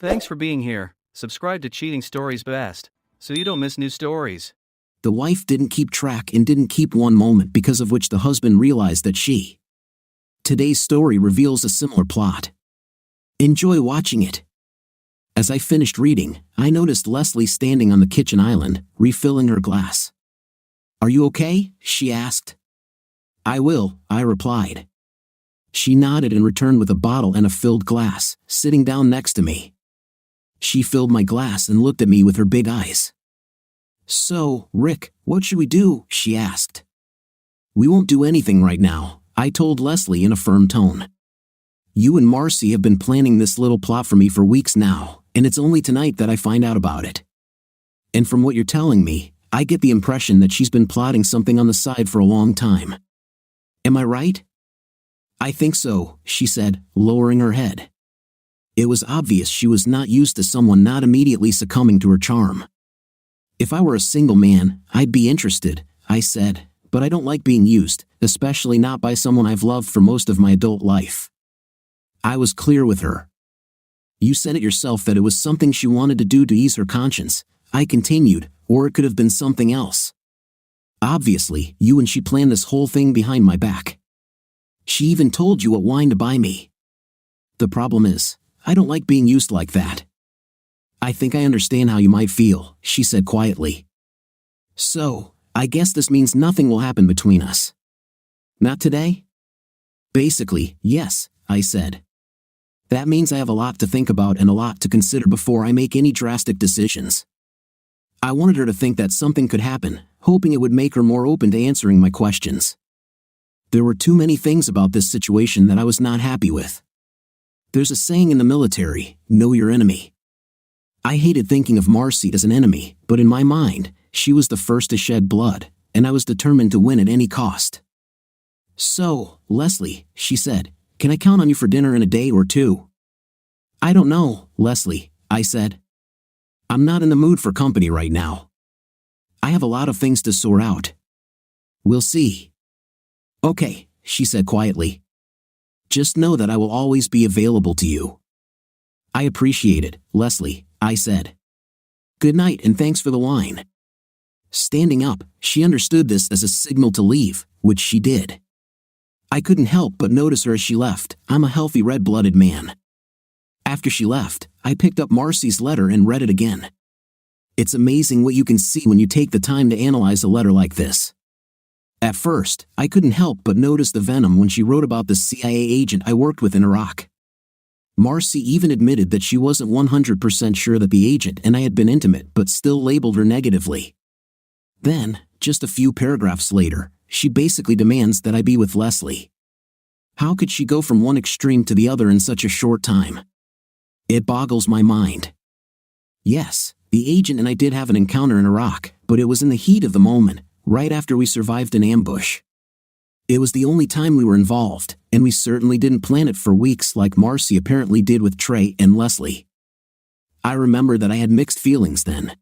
Thanks for being here. Subscribe to Cheating Stories Best, so you don't miss new stories. The wife didn't keep track and didn't keep one moment, because of which the husband realized that she. Today's story reveals a similar plot. Enjoy watching it. As I finished reading, I noticed Leslie standing on the kitchen island, refilling her glass. "Are you okay?" she asked. "I will," I replied. She nodded and returned with a bottle and a filled glass, sitting down next to me. She filled my glass and looked at me with her big eyes. "So, Rick, what should we do?" she asked. "We won't do anything right now," I told Leslie in a firm tone. "You and Marcy have been planning this little plot for me for weeks now, and it's only tonight that I find out about it. And from what you're telling me, I get the impression that she's been plotting something on the side for a long time. Am I right?" "I think so," she said, lowering her head. It was obvious she was not used to someone not immediately succumbing to her charm. "If I were a single man, I'd be interested," I said, "but I don't like being used, especially not by someone I've loved for most of my adult life." I was clear with her. "You said it yourself that it was something she wanted to do to ease her conscience," I continued, "or it could have been something else. Obviously, you and she planned this whole thing behind my back. She even told you what wine to buy me. The problem is, I don't like being used like that." "I think I understand how you might feel," she said quietly. "So, I guess this means nothing will happen between us." "Not today?" "Basically, yes," I said. "That means I have a lot to think about and a lot to consider before I make any drastic decisions." I wanted her to think that something could happen, hoping it would make her more open to answering my questions. There were too many things about this situation that I was not happy with. There's a saying in the military, "Know your enemy." I hated thinking of Marcy as an enemy, but in my mind, she was the first to shed blood, and I was determined to win at any cost. "So, Leslie," she said, "can I count on you for dinner in a day or two?" "I don't know, Leslie," I said. "I'm not in the mood for company right now. I have a lot of things to sort out. We'll see." "Okay," she said quietly. "Just know that I will always be available to you." "I appreciate it, Leslie," I said. "Good night and thanks for the wine." Standing up, she understood this as a signal to leave, which she did. I couldn't help but notice her as she left. I'm a healthy red-blooded man. After she left, I picked up Marcy's letter and read it again. It's amazing what you can see when you take the time to analyze a letter like this. At first, I couldn't help but notice the venom when she wrote about the CIA agent I worked with in Iraq. Marcy even admitted that she wasn't 100% sure that the agent and I had been intimate, but still labeled her negatively. Then, just a few paragraphs later, she basically demands that I be with Leslie. How could she go from one extreme to the other in such a short time? It boggles my mind. Yes, the agent and I did have an encounter in Iraq, but it was in the heat of the moment, right after we survived an ambush. It was the only time we were involved, and we certainly didn't plan it for weeks like Marcy apparently did with Trey and Leslie. I remember that I had mixed feelings then.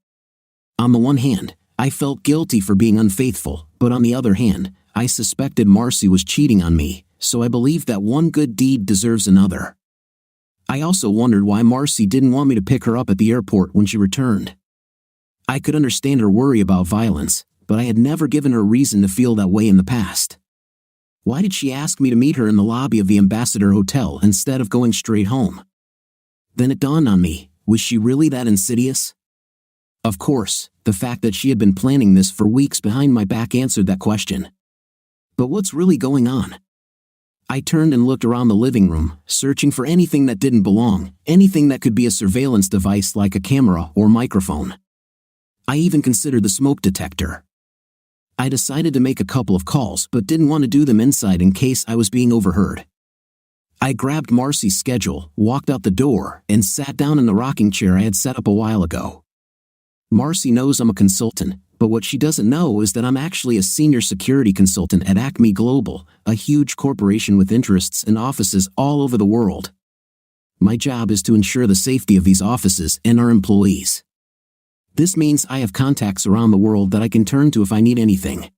On the one hand, I felt guilty for being unfaithful, but on the other hand, I suspected Marcy was cheating on me, so I believed that one good deed deserves another. I also wondered why Marcy didn't want me to pick her up at the airport when she returned. I could understand her worry about violence, but I had never given her reason to feel that way in the past. Why did she ask me to meet her in the lobby of the Ambassador Hotel instead of going straight home? Then it dawned on me, was she really that insidious? Of course, the fact that she had been planning this for weeks behind my back answered that question. But what's really going on? I turned and looked around the living room, searching for anything that didn't belong, anything that could be a surveillance device like a camera or microphone. I even considered the smoke detector. I decided to make a couple of calls but didn't want to do them inside in case I was being overheard. I grabbed Marcy's schedule, walked out the door, and sat down in the rocking chair I had set up a while ago. Marcy knows I'm a consultant, but what she doesn't know is that I'm actually a senior security consultant at Acme Global, a huge corporation with interests and offices all over the world. My job is to ensure the safety of these offices and our employees. This means I have contacts around the world that I can turn to if I need anything.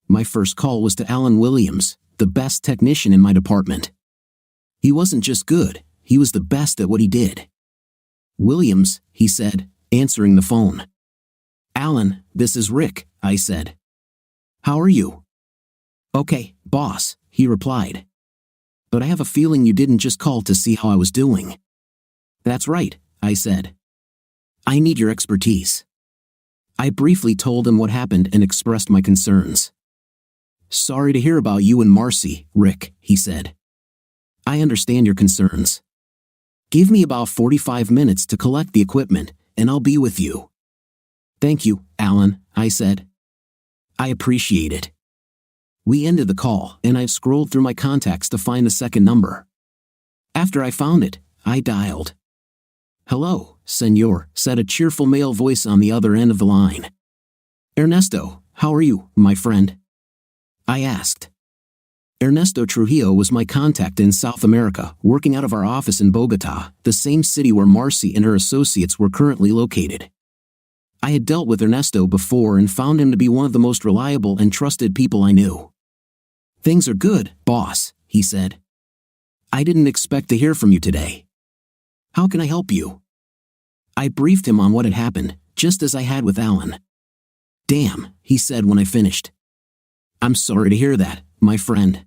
My first call was to Alan Williams, the best technician in my department. He wasn't just good, he was the best at what he did. Williams, he said, answering the phone. Alan, this is Rick, I said. How are you? Okay, boss, he replied. But I have a feeling you didn't just call to see how I was doing. That's right, I said. I need your expertise. I briefly told him what happened and expressed my concerns. Sorry to hear about you and Marcy, Rick, he said. I understand your concerns. Give me about 45 minutes to collect the equipment, and I'll be with you. Thank you, Alan, I said. I appreciate it. We ended the call, and I scrolled through my contacts to find the second number. After I found it, I dialed. Hello, senor, said a cheerful male voice on the other end of the line. Ernesto, how are you, my friend? I asked. Ernesto Trujillo was my contact in South America, working out of our office in Bogota, the same city where Marcy and her associates were currently located. I had dealt with Ernesto before and found him to be one of the most reliable and trusted people I knew. Things are good, boss, he said. I didn't expect to hear from you today. How can I help you? I briefed him on what had happened, just as I had with Alan. Damn, he said when I finished. I'm sorry to hear that, my friend.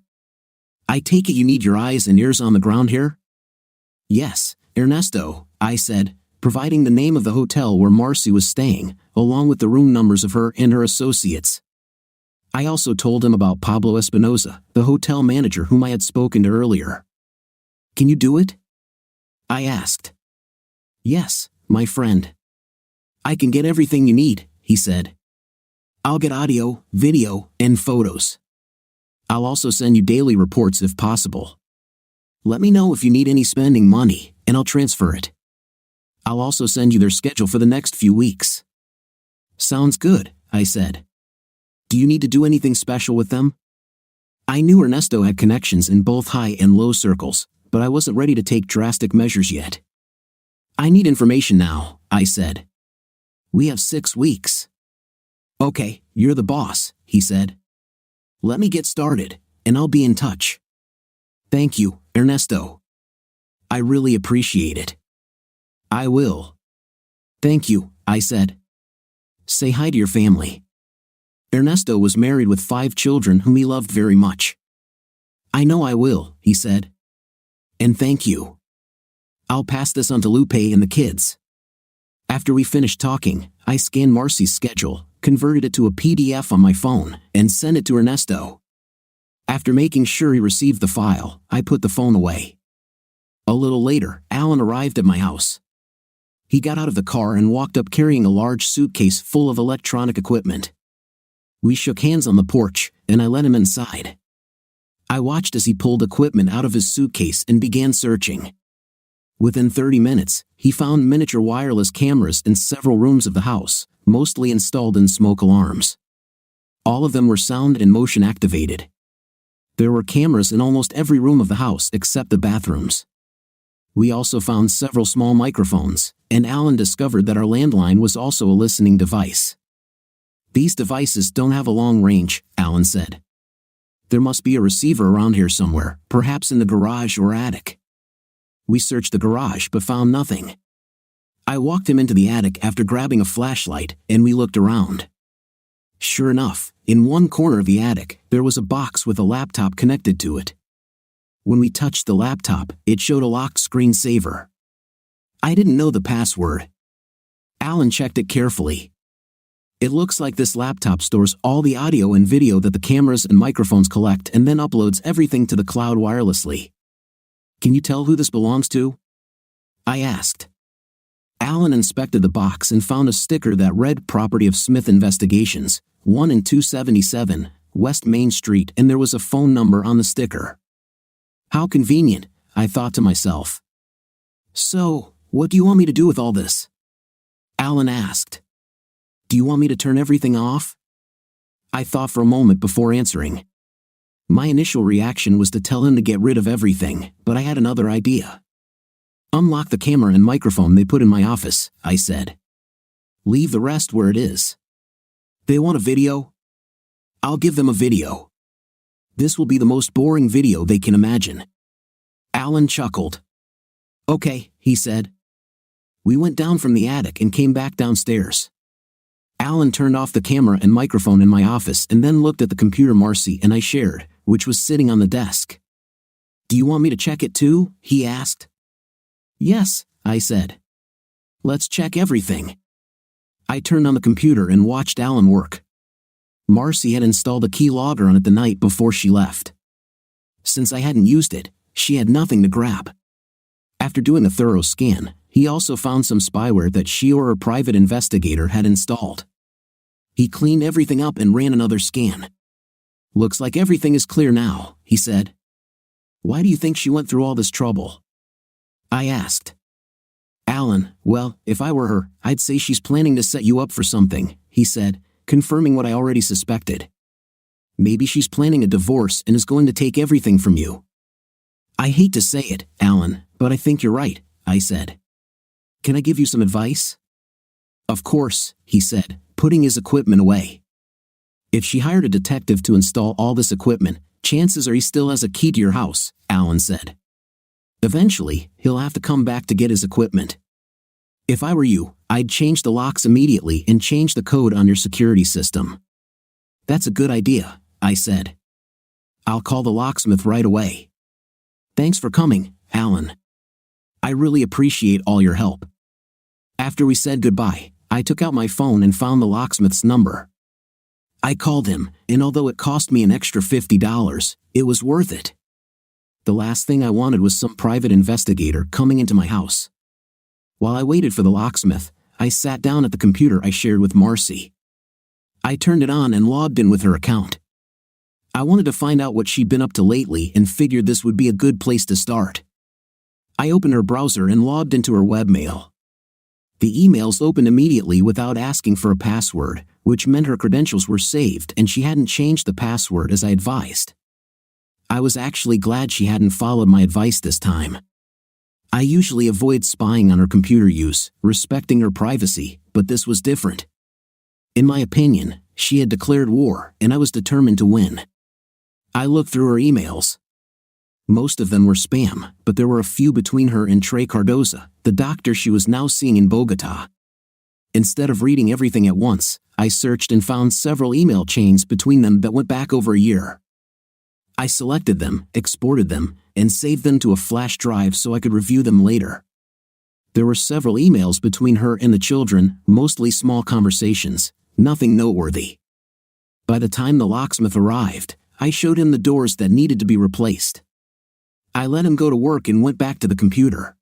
I take it you need your eyes and ears on the ground here? Yes, Ernesto, I said, providing the name of the hotel where Marcy was staying, along with the room numbers of her and her associates. I also told him about Pablo Espinosa, the hotel manager whom I had spoken to earlier. Can you do it? I asked. Yes, my friend. I can get everything you need, he said. I'll get audio, video, and photos. I'll also send you daily reports if possible. Let me know if you need any spending money, and I'll transfer it. I'll also send you their schedule for the next few weeks. Sounds good, I said. Do you need to do anything special with them? I knew Ernesto had connections in both high and low circles, but I wasn't ready to take drastic measures yet. I need information now, I said. We have 6 weeks. Okay, you're the boss, he said. Let me get started, and I'll be in touch. Thank you, Ernesto. I really appreciate it. I will. Thank you, I said. Say hi to your family. Ernesto was married with 5 children whom he loved very much. I know I will, he said. And thank you. I'll pass this on to Lupe and the kids. After we finished talking, I scanned Marcy's schedule, converted it to a PDF on my phone, and sent it to Ernesto. After making sure he received the file, I put the phone away. A little later, Alan arrived at my house. He got out of the car and walked up carrying a large suitcase full of electronic equipment. We shook hands on the porch, and I let him inside. I watched as he pulled equipment out of his suitcase and began searching. Within 30 minutes, he found miniature wireless cameras in several rooms of the house, mostly installed in smoke alarms. All of them were sound and motion activated. There were cameras in almost every room of the house except the bathrooms. We also found several small microphones, and Alan discovered that our landline was also a listening device. These devices don't have a long range, Alan said. There must be a receiver around here somewhere, perhaps in the garage or attic. We searched the garage but found nothing. I walked him into the attic after grabbing a flashlight, and we looked around. Sure enough, in one corner of the attic, there was a box with a laptop connected to it. When we touched the laptop, it showed a locked screensaver. I didn't know the password. Alan checked it carefully. It looks like this laptop stores all the audio and video that the cameras and microphones collect and then uploads everything to the cloud wirelessly. Can you tell who this belongs to? I asked. Alan inspected the box and found a sticker that read Property of Smith Investigations, 1 and 277, West Main Street, and there was a phone number on the sticker. How convenient, I thought to myself. So, what do you want me to do with all this? Alan asked. Do you want me to turn everything off? I thought for a moment before answering. My initial reaction was to tell him to get rid of everything, but I had another idea. Unlock the camera and microphone they put in my office, I said. Leave the rest where it is. They want a video? I'll give them a video. This will be the most boring video they can imagine. Alan chuckled. Okay, he said. We went down from the attic and came back downstairs. Alan turned off the camera and microphone in my office and then looked at the computer Marcy and I shared, which was sitting on the desk. "Do you want me to check it too?" he asked. "Yes," I said. "Let's check everything." I turned on the computer and watched Alan work. Marcy had installed a keylogger on it the night before she left. Since I hadn't used it, she had nothing to grab. After doing a thorough scan, he also found some spyware that she or her private investigator had installed. He cleaned everything up and ran another scan. "Looks like everything is clear now," he said. "Why do you think she went through all this trouble?" I asked. "Alan, well, if I were her, I'd say she's planning to set you up for something," he said, confirming what I already suspected. "Maybe she's planning a divorce and is going to take everything from you." "I hate to say it, Alan, but I think you're right," I said. "Can I give you some advice?" "Of course," he said, putting his equipment away. "If she hired a detective to install all this equipment, chances are he still has a key to your house," Alan said. "Eventually, he'll have to come back to get his equipment. If I were you, I'd change the locks immediately and change the code on your security system." "That's a good idea," I said. "I'll call the locksmith right away." "Thanks for coming, Alan. I really appreciate all your help." After we said goodbye, I took out my phone and found the locksmith's number. I called him, and although it cost me an extra $50, it was worth it. The last thing I wanted was some private investigator coming into my house. While I waited for the locksmith, I sat down at the computer I shared with Marcy. I turned it on and logged in with her account. I wanted to find out what she'd been up to lately and figured this would be a good place to start. I opened her browser and logged into her webmail. The emails opened immediately without asking for a password, which meant her credentials were saved and she hadn't changed the password as I advised. I was actually glad she hadn't followed my advice this time. I usually avoid spying on her computer use, respecting her privacy, but this was different. In my opinion, she had declared war, and I was determined to win. I looked through her emails. Most of them were spam, but there were a few between her and Trey Cardoza, the doctor she was now seeing in Bogota. Instead of reading everything at once, I searched and found several email chains between them that went back over a year. I selected them, exported them, and saved them to a flash drive so I could review them later. There were several emails between her and the children, mostly small conversations, nothing noteworthy. By the time the locksmith arrived, I showed him the doors that needed to be replaced. I let him go to work and went back to the computer.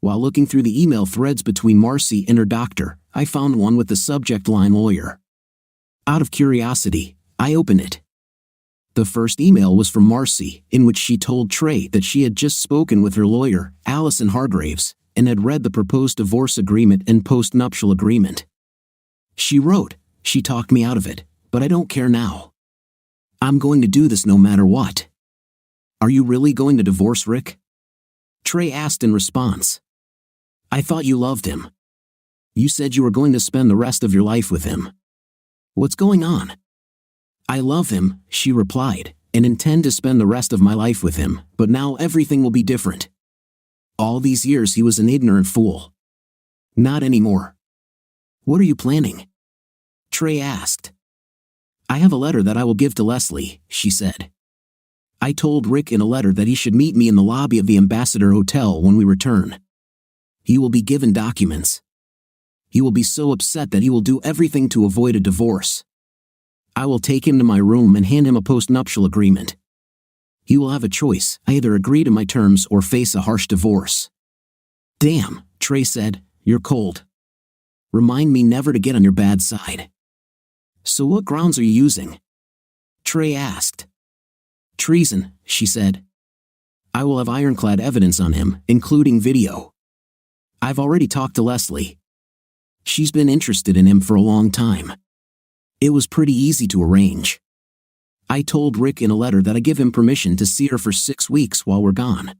While looking through the email threads between Marcy and her doctor, I found one with the subject line lawyer. Out of curiosity, I opened it. The first email was from Marcy, in which she told Trey that she had just spoken with her lawyer, Allison Hargraves, and had read the proposed divorce agreement and post-nuptial agreement. She wrote, "She talked me out of it, but I don't care now. I'm going to do this no matter what." "Are you really going to divorce Rick?" Trey asked in response. "I thought you loved him. You said you were going to spend the rest of your life with him. What's going on?" "I love him," she replied, "and intend to spend the rest of my life with him, but now everything will be different. All these years he was an ignorant fool. Not anymore." "What are you planning?" Trey asked. "I have a letter that I will give to Leslie," she said. "I told Rick in a letter that he should meet me in the lobby of the Ambassador Hotel when we return. He will be given documents. He will be so upset that he will do everything to avoid a divorce. I will take him to my room and hand him a post-nuptial agreement. He will have a choice, either agree to my terms or face a harsh divorce." "Damn," Trey said, "you're cold. Remind me never to get on your bad side." "So what grounds are you using?" Trey asked. "Treason," she said. "I will have ironclad evidence on him, including video. I've already talked to Leslie. She's been interested in him for a long time. It was pretty easy to arrange. I told Rick in a letter that I give him permission to see her for 6 weeks while we're gone.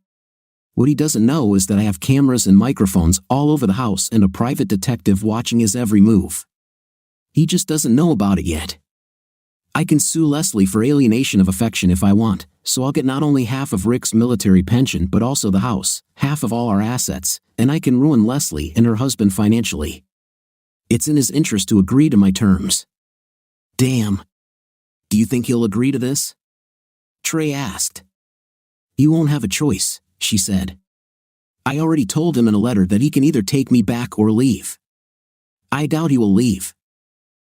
What he doesn't know is that I have cameras and microphones all over the house and a private detective watching his every move. He just doesn't know about it yet. I can sue Leslie for alienation of affection if I want, so I'll get not only half of Rick's military pension but also the house, half of all our assets, and I can ruin Leslie and her husband financially. It's in his interest to agree to my terms." "Damn. Do you think he'll agree to this?" Trey asked. "You won't have a choice," she said. "I already told him in a letter that he can either take me back or leave." "I doubt he will leave."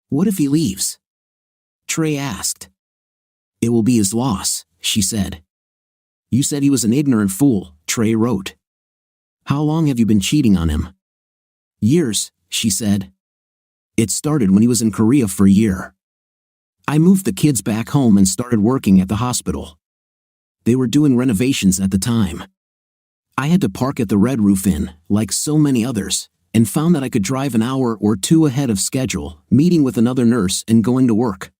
"What if he leaves?" Trey asked. "It will be his loss," she said. "You said he was an ignorant fool," Trey wrote. "How long have you been cheating on him?" "Years," she said. "It started when he was in Korea for a year. I moved the kids back home and started working at the hospital. They were doing renovations at the time. I had to park at the Red Roof Inn, like so many others, and found that I could drive an hour or two ahead of schedule, meeting with another nurse and going to work.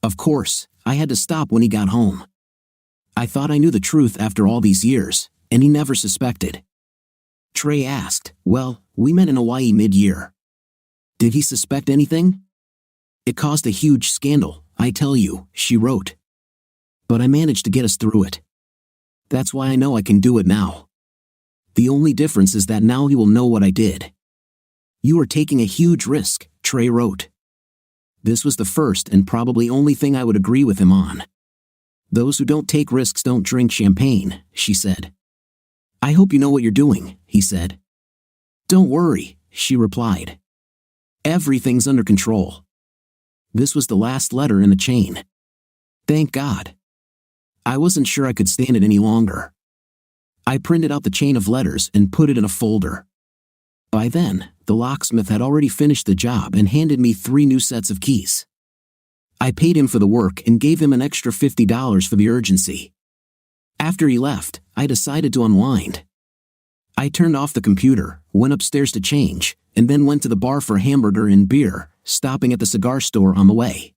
Of course, I had to stop when he got home. I thought I knew the truth after all these years, and he never suspected." Trey asked, "Well, we met in Hawaii mid-year. Did he suspect anything?" "It caused a huge scandal, I tell you," she wrote. "But I managed to get us through it. That's why I know I can do it now. The only difference is that now he will know what I did." "You are taking a huge risk," Trey wrote. "This was the first and probably only thing I would agree with him on. Those who don't take risks don't drink champagne," she said. "I hope you know what you're doing," he said. "Don't worry," she replied. "Everything's under control." This was the last letter in the chain. Thank God. I wasn't sure I could stand it any longer. I printed out the chain of letters and put it in a folder. By then, the locksmith had already finished the job and handed me 3 new sets of keys. I paid him for the work and gave him an extra $50 for the urgency. After he left, I decided to unwind. I turned off the computer, went upstairs to change, and then went to the bar for a hamburger and beer, stopping at the cigar store on the way.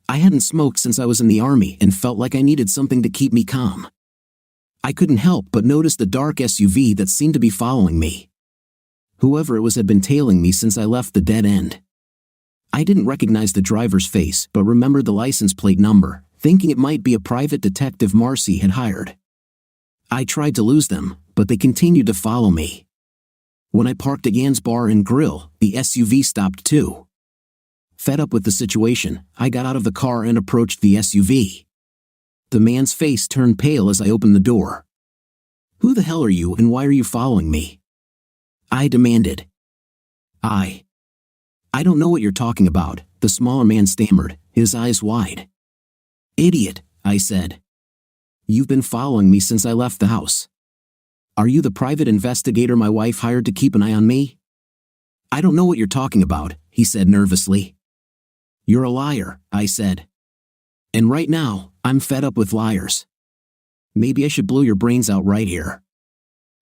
I hadn't smoked since I was in the army and felt like I needed something to keep me calm. I couldn't help but notice the dark SUV that seemed to be following me. Whoever it was had been tailing me since I left the dead end. I didn't recognize the driver's face but remembered the license plate number, thinking it might be a private detective Marcy had hired. I tried to lose them, but they continued to follow me. When I parked at Yan's Bar and Grill, the SUV stopped too. Fed up with the situation, I got out of the car and approached the SUV. The man's face turned pale as I opened the door. "Who the hell are you and why are you following me?" I demanded. I don't know what you're talking about," the smaller man stammered, his eyes wide. "Idiot," I said. "You've been following me since I left the house. Are you the private investigator my wife hired to keep an eye on me?" "I don't know what you're talking about," he said nervously. "You're a liar," I said. "And right now, I'm fed up with liars. Maybe I should blow your brains out right here.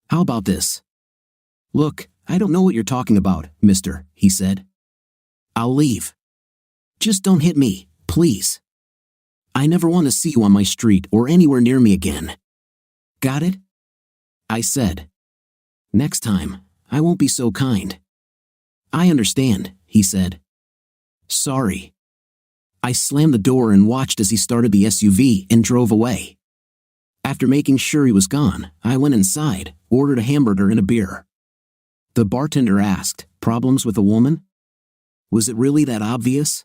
How about this?" "Look, I don't know what you're talking about, mister," he said. "I'll leave. Just don't hit me, please. I never want to see you on my street or anywhere near me again. Got it?" I said. "Next time, I won't be so kind." "I understand," he said. "Sorry." I slammed the door and watched as he started the SUV and drove away. After making sure he was gone, I went inside, ordered a hamburger and a beer. The bartender asked, "Problems with a woman?" Was it really that obvious?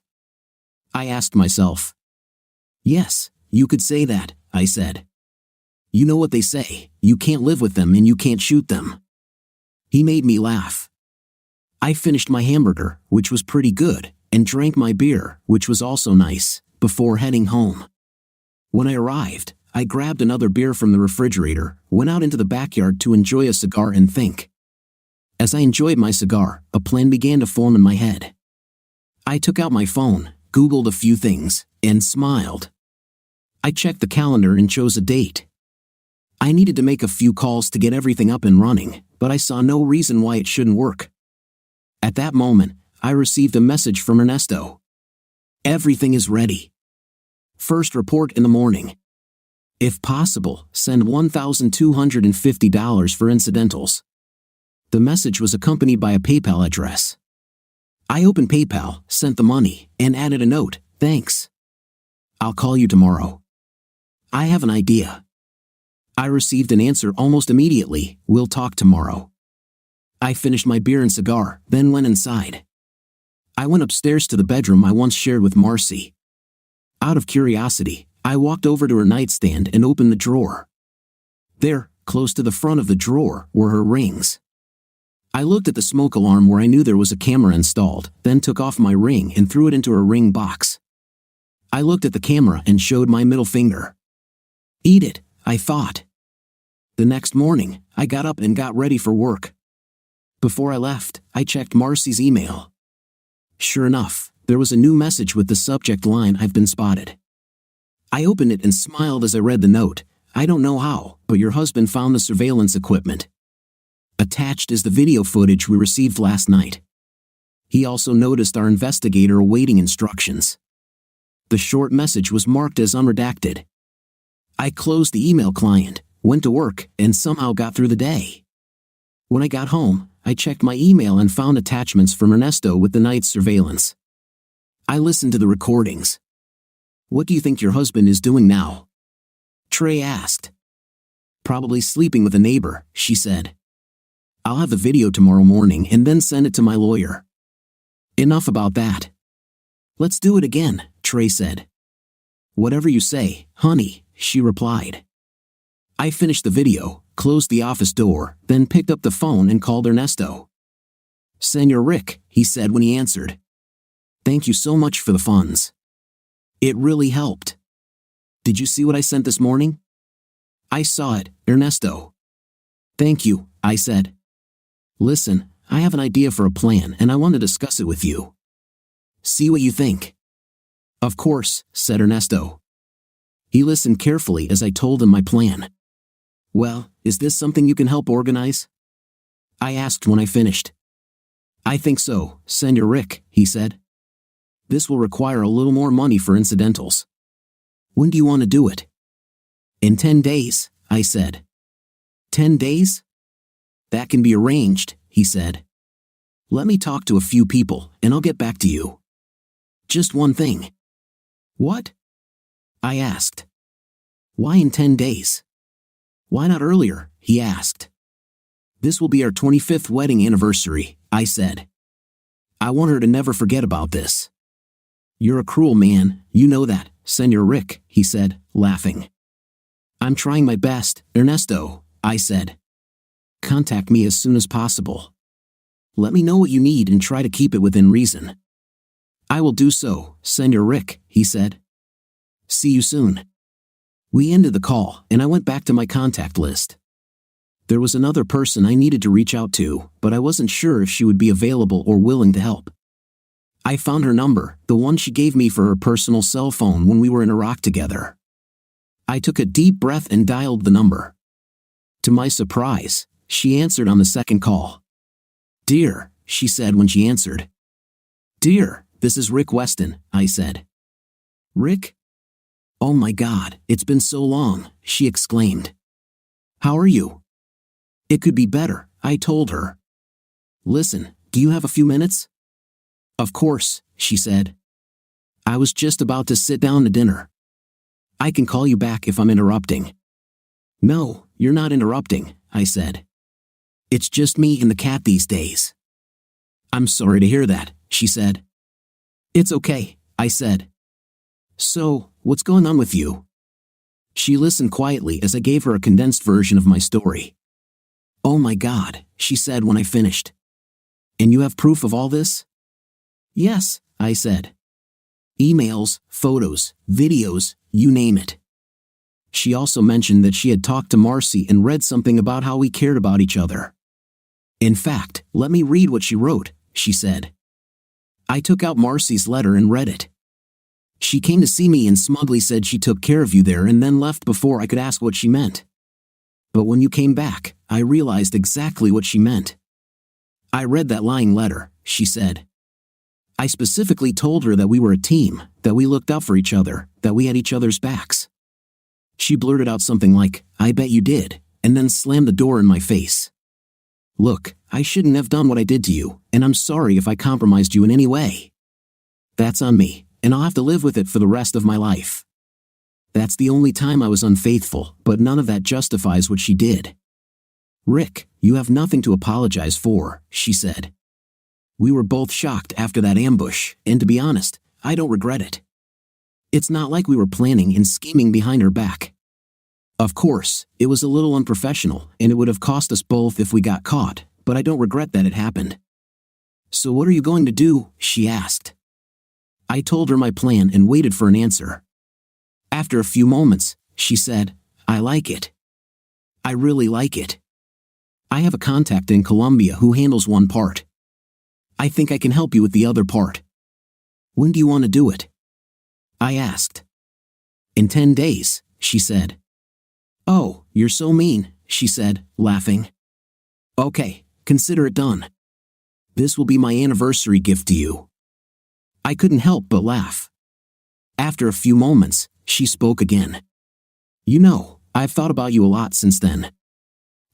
I asked myself. "Yes, you could say that," I said. "You know what they say, you can't live with them and you can't shoot them." He made me laugh. I finished my hamburger, which was pretty good, and drank my beer, which was also nice, before heading home. When I arrived, I grabbed another beer from the refrigerator, went out into the backyard to enjoy a cigar and think. As I enjoyed my cigar, a plan began to form in my head. I took out my phone, Googled a few things, and smiled. I checked the calendar and chose a date. I needed to make a few calls to get everything up and running, but I saw no reason why it shouldn't work. At that moment, I received a message from Ernesto. "Everything is ready. First report in the morning. If possible, send $1,250 for incidentals." The message was accompanied by a PayPal address. I opened PayPal, sent the money, and added a note, "Thanks. I'll call you tomorrow." I have an idea. I received an answer almost immediately. We'll talk tomorrow. I finished my beer and cigar, then went inside. I went upstairs to the bedroom I once shared with Marcy. Out of curiosity, I walked over to her nightstand and opened the drawer. There, close to the front of the drawer, were her rings. I looked at the smoke alarm where I knew there was a camera installed, then took off my ring and threw it into her ring box. I looked at the camera and showed my middle finger. Eat it, I thought. The next morning, I got up and got ready for work. Before I left, I checked Marcy's email. Sure enough, there was a new message with the subject line, "I've been spotted." I opened it and smiled as I read the note. "I don't know how, but your husband found the surveillance equipment. Attached is the video footage we received last night. He also noticed our investigator awaiting instructions." The short message was marked as unredacted. I closed the email client, went to work, and somehow got through the day. When I got home, I checked my email and found attachments from Ernesto with the night's surveillance. I listened to the recordings. "What do you think your husband is doing now?" Trey asked. "Probably sleeping with a neighbor," she said. "I'll have the video tomorrow morning and then send it to my lawyer." Enough about that. "Let's do it again," Trey said. "Whatever you say, honey," she replied. I finished the video, closed the office door, then picked up the phone and called Ernesto. "Senor Rick," he said when he answered. "Thank you so much for the funds. It really helped. Did you see what I sent this morning?" "I saw it, Ernesto." "Thank you," I said. "Listen, I have an idea for a plan and I want to discuss it with you. See what you think." "Of course," said Ernesto. He listened carefully as I told him my plan. "Well, is this something you can help organize?" I asked when I finished. "I think so, Senor Rick," he said. "This will require a little more money for incidentals." "When do you want to do it?" "In 10 days, I said. 10 days? That can be arranged," he said. "Let me talk to a few people, and I'll get back to you. Just one thing." "What?" I asked. "Why in 10 days? Why not earlier?" he asked. "This will be our 25th wedding anniversary," I said. "I want her to never forget about this." "You're a cruel man, you know that, Senor Rick," he said, laughing. "I'm trying my best, Ernesto," I said. "Contact me as soon as possible. Let me know what you need and try to keep it within reason." "I will do so, Senor Rick," he said. "See you soon." We ended the call, and I went back to my contact list. There was another person I needed to reach out to, but I wasn't sure if she would be available or willing to help. I found her number, the one she gave me for her personal cell phone when we were in Iraq together. I took a deep breath and dialed the number. To my surprise, she answered on the second call. "Dear," she said when she answered. "Dear, this is Rick Weston," I said. "Rick? Oh my God, it's been so long," she exclaimed. "How are you?" "It could be better," I told her. "Listen, do you have a few minutes?" "Of course," she said. "I was just about to sit down to dinner. I can call you back if I'm interrupting." "No, you're not interrupting," I said. "It's just me and the cat these days." "I'm sorry to hear that," she said. "It's okay," I said. "So, what's going on with you?" She listened quietly as I gave her a condensed version of my story. "Oh my God," she said when I finished. "And you have proof of all this?" "Yes," I said. "Emails, photos, videos, you name it." She also mentioned that she had talked to Marcy and read something about how we cared about each other. "In fact, let me read what she wrote," she said. I took out Marcy's letter and read it. "She came to see me and smugly said she took care of you there and then left before I could ask what she meant. But when you came back, I realized exactly what she meant. I read that lying letter," she said. "I specifically told her that we were a team, that we looked out for each other, that we had each other's backs." She blurted out something like, "I bet you did," and then slammed the door in my face. "Look, I shouldn't have done what I did to you, and I'm sorry if I compromised you in any way. That's on me, and I'll have to live with it for the rest of my life. That's the only time I was unfaithful, but none of that justifies what she did. Rick, you have nothing to apologize for, she said. We were both shocked after that ambush, and to be honest, I don't regret it. It's not like we were planning and scheming behind her back. Of course, it was a little unprofessional, and it would have cost us both if we got caught, but I don't regret that it happened. So what are you going to do? She asked. I told her my plan and waited for an answer. After a few moments, she said, I like it. I really like it. I have a contact in Colombia who handles one part. I think I can help you with the other part. When do you want to do it? I asked. In 10 days, she said. Oh, you're so mean, she said, laughing. Okay, consider it done. This will be my anniversary gift to you. I couldn't help but laugh. After a few moments, she spoke again. You know, I've thought about you a lot since then.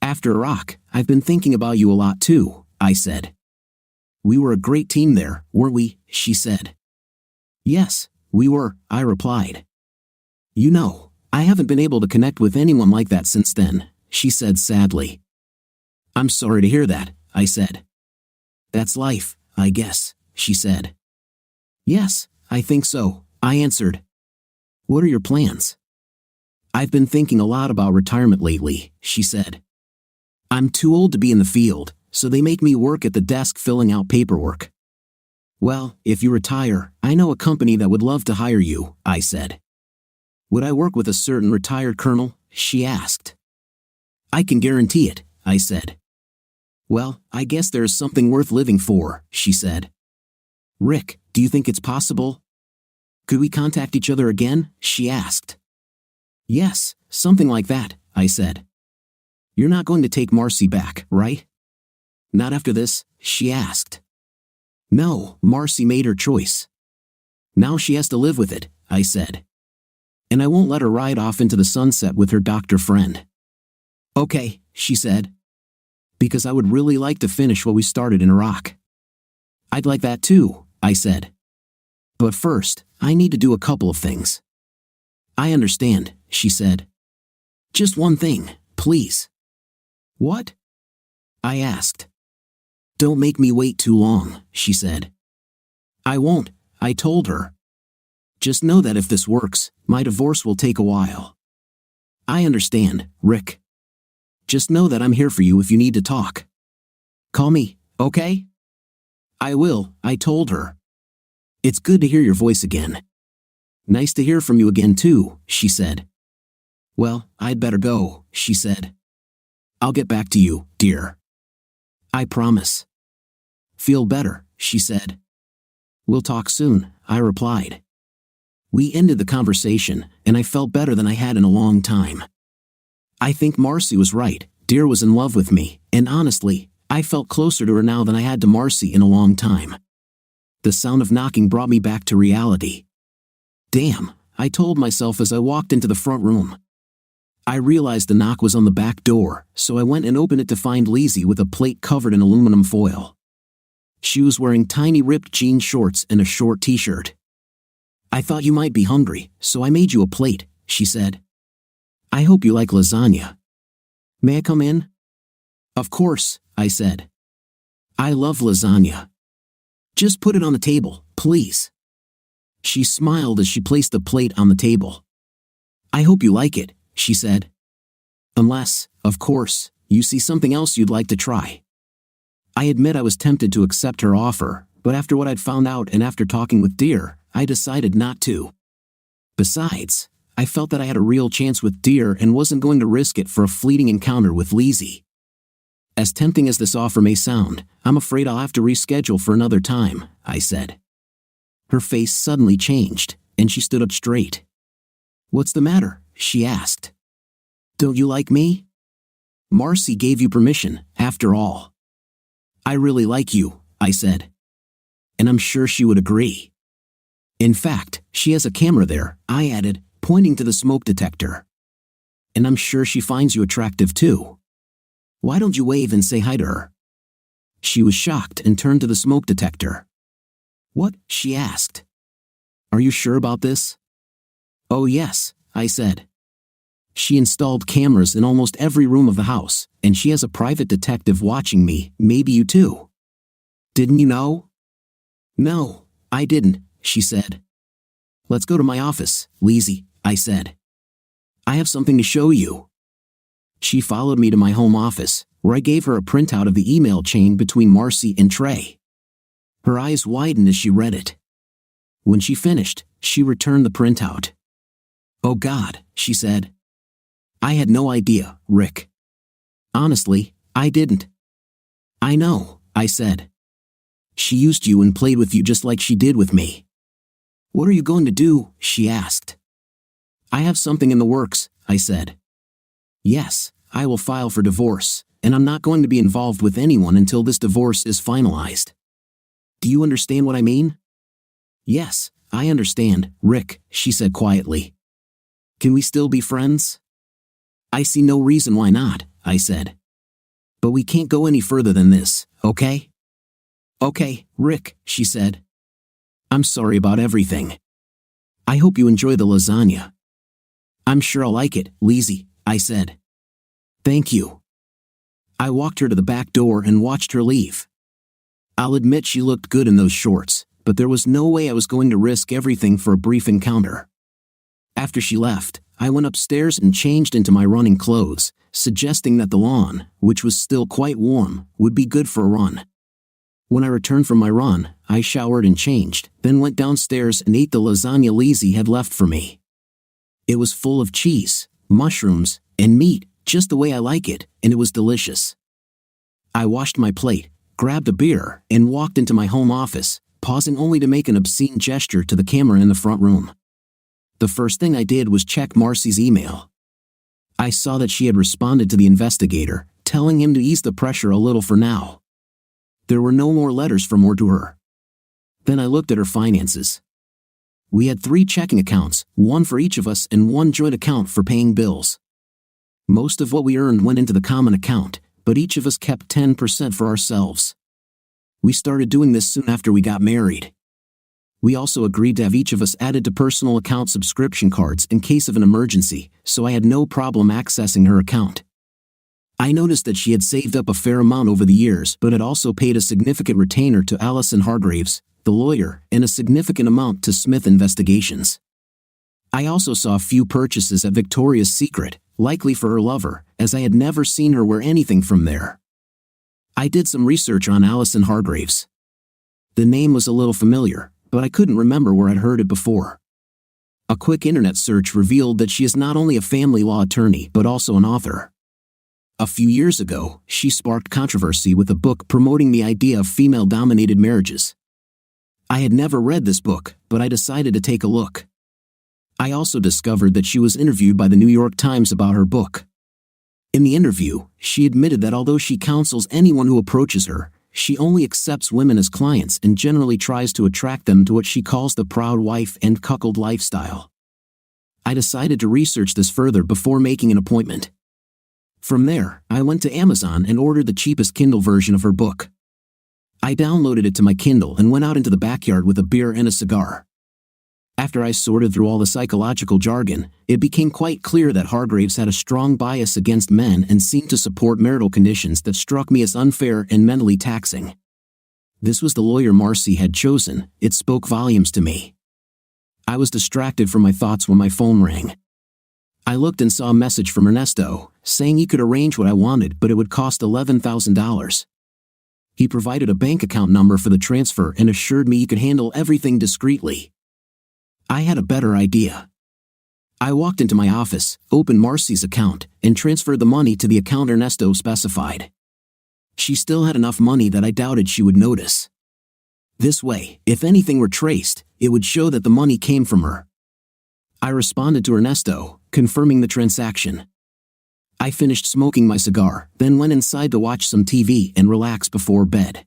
After Iraq, I've been thinking about you a lot too, I said. We were a great team there, weren't we? She said. Yes, we were, I replied. You know, I haven't been able to connect with anyone like that since then, she said sadly. I'm sorry to hear that, I said. That's life, I guess, she said. Yes, I think so, I answered. What are your plans? I've been thinking a lot about retirement lately, she said. I'm too old to be in the field, so they make me work at the desk filling out paperwork. Well, if you retire, I know a company that would love to hire you, I said. Would I work with a certain retired colonel? She asked. I can guarantee it, I said. Well, I guess there is something worth living for, she said. Rick, do you think it's possible? Could we contact each other again? She asked. Yes, something like that, I said. You're not going to take Marcy back, right? Not after this? She asked. No, Marcy made her choice. Now she has to live with it, I said. And I won't let her ride off into the sunset with her doctor friend. Okay, she said. Because I would really like to finish what we started in Iraq. I'd like that too, I said. But first, I need to do a couple of things. I understand, she said. Just one thing, please. What? I asked. Don't make me wait too long, she said. I won't, I told her. Just know that if this works, my divorce will take a while. I understand, Rick. Just know that I'm here for you if you need to talk. Call me, okay? I will, I told her. It's good to hear your voice again. Nice to hear from you again too, she said. Well, I'd better go, she said. I'll get back to you, dear. I promise. Feel better, she said. We'll talk soon, I replied. We ended the conversation, and I felt better than I had in a long time. I think Marcy was right, Dear was in love with me, and honestly, I felt closer to her now than I had to Marcy in a long time. The sound of knocking brought me back to reality. Damn, I told myself as I walked into the front room. I realized the knock was on the back door, so I went and opened it to find Lizzie with a plate covered in aluminum foil. She was wearing tiny ripped jean shorts and a short t-shirt. I thought you might be hungry, so I made you a plate, she said. I hope you like lasagna. May I come in? Of course, I said. I love lasagna. Just put it on the table, please. She smiled as she placed the plate on the table. I hope you like it, she said. Unless, of course, you see something else you'd like to try. I admit I was tempted to accept her offer, but after what I'd found out and after talking with Dear, I decided not to. Besides, I felt that I had a real chance with Dear and wasn't going to risk it for a fleeting encounter with Lizzie. As tempting as this offer may sound, I'm afraid I'll have to reschedule for another time, I said. Her face suddenly changed, and she stood up straight. What's the matter? She asked. Don't you like me? Marcy gave you permission, after all. I really like you, I said. And I'm sure she would agree. In fact, she has a camera there, I added, pointing to the smoke detector. And I'm sure she finds you attractive too. Why don't you wave and say hi to her? She was shocked and turned to the smoke detector. What? She asked. Are you sure about this? Oh yes, I said. She installed cameras in almost every room of the house, and she has a private detective watching me. Maybe you too. Didn't you know? No, I didn't, she said. Let's go to my office, Lizzie, I said. I have something to show you. She followed me to my home office, where I gave her a printout of the email chain between Marcy and Trey. Her eyes widened as she read it. When she finished, she returned the printout. Oh God, she said. I had no idea, Rick. Honestly, I didn't. I know, I said. She used you and played with you just like she did with me. What are you going to do? She asked. I have something in the works, I said. Yes, I will file for divorce, and I'm not going to be involved with anyone until this divorce is finalized. Do you understand what I mean? Yes, I understand, Rick, she said quietly. Can we still be friends? I see no reason why not, I said. But we can't go any further than this, okay? Okay, Rick, she said. I'm sorry about everything. I hope you enjoy the lasagna. I'm sure I'll like it, Lizzie, I said. Thank you. I walked her to the back door and watched her leave. I'll admit she looked good in those shorts, but there was no way I was going to risk everything for a brief encounter. After she left, I went upstairs and changed into my running clothes, suggesting that the lawn, which was still quite warm, would be good for a run. When I returned from my run, I showered and changed, then went downstairs and ate the lasagna Lizzie had left for me. It was full of cheese, mushrooms, and meat, just the way I like it, and it was delicious. I washed my plate, grabbed a beer, and walked into my home office, pausing only to make an obscene gesture to the camera in the front room. The first thing I did was check Marcy's email. I saw that she had responded to the investigator, telling him to ease the pressure a little for now. There were no more letters from her to her. Then I looked at her finances. We had 3 checking accounts, one for each of us and one joint account for paying bills. Most of what we earned went into the common account, but each of us kept 10% for ourselves. We started doing this soon after we got married. We also agreed to have each of us added to personal account subscription cards in case of an emergency, so I had no problem accessing her account. I noticed that she had saved up a fair amount over the years but had also paid a significant retainer to Allison Hargraves, the lawyer, and a significant amount to Smith Investigations. I also saw a few purchases at Victoria's Secret, likely for her lover, as I had never seen her wear anything from there. I did some research on Allison Hargraves. The name was a little familiar, but I couldn't remember where I'd heard it before. A quick internet search revealed that she is not only a family law attorney but also an author. A few years ago, she sparked controversy with a book promoting the idea of female-dominated marriages. I had never read this book, but I decided to take a look. I also discovered that she was interviewed by the New York Times about her book. In the interview, she admitted that although she counsels anyone who approaches her, she only accepts women as clients and generally tries to attract them to what she calls the proud wife and cuckold lifestyle. I decided to research this further before making an appointment. From there, I went to Amazon and ordered the cheapest Kindle version of her book. I downloaded it to my Kindle and went out into the backyard with a beer and a cigar. After I sorted through all the psychological jargon, it became quite clear that Hargraves had a strong bias against men and seemed to support marital conditions that struck me as unfair and mentally taxing. This was the lawyer Marcy had chosen. It spoke volumes to me. I was distracted from my thoughts when my phone rang. I looked and saw a message from Ernesto, saying he could arrange what I wanted but it would cost $11,000. He provided a bank account number for the transfer and assured me he could handle everything discreetly. I had a better idea. I walked into my office, opened Marcy's account, and transferred the money to the account Ernesto specified. She still had enough money that I doubted she would notice. This way, if anything were traced, it would show that the money came from her. I responded to Ernesto, confirming the transaction. I finished smoking my cigar, then went inside to watch some TV and relax before bed.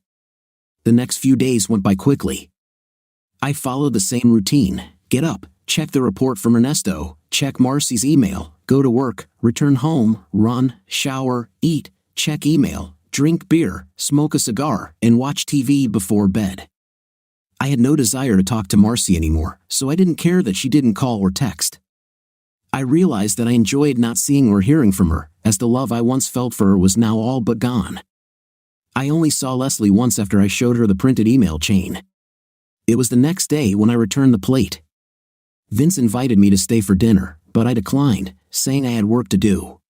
The next few days went by quickly. I followed the same routine: get up, check the report from Ernesto, check Marcy's email, go to work, return home, run, shower, eat, check email, drink beer, smoke a cigar, and watch TV before bed. I had no desire to talk to Marcy anymore, so I didn't care that she didn't call or text. I realized that I enjoyed not seeing or hearing from her, as the love I once felt for her was now all but gone. I only saw Leslie once after I showed her the printed email chain. It was the next day when I returned the plate. Vince invited me to stay for dinner, but I declined, saying I had work to do.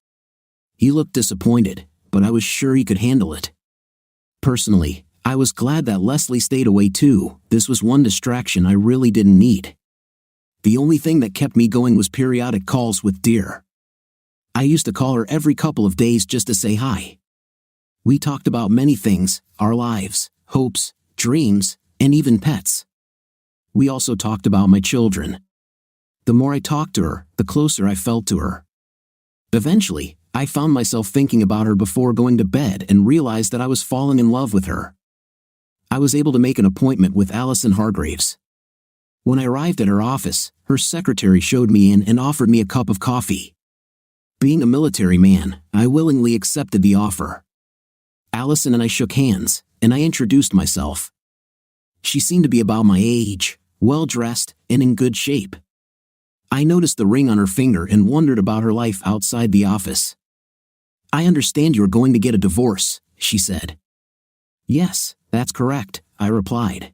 He looked disappointed, but I was sure he could handle it. Personally, I was glad that Leslie stayed away too. This was one distraction I really didn't need. The only thing that kept me going was periodic calls with Dear. I used to call her every couple of days just to say hi. We talked about many things, our lives, hopes, dreams, and even pets. We also talked about my children. The more I talked to her, the closer I felt to her. Eventually, I found myself thinking about her before going to bed and realized that I was falling in love with her. I was able to make an appointment with Allison Hargraves. When I arrived at her office, her secretary showed me in and offered me a cup of coffee. Being a military man, I willingly accepted the offer. Allison and I shook hands, and I introduced myself. She seemed to be about my age, well-dressed, and in good shape. I noticed the ring on her finger and wondered about her life outside the office. "I understand you are going to get a divorce," she said. "Yes, that's correct," I replied.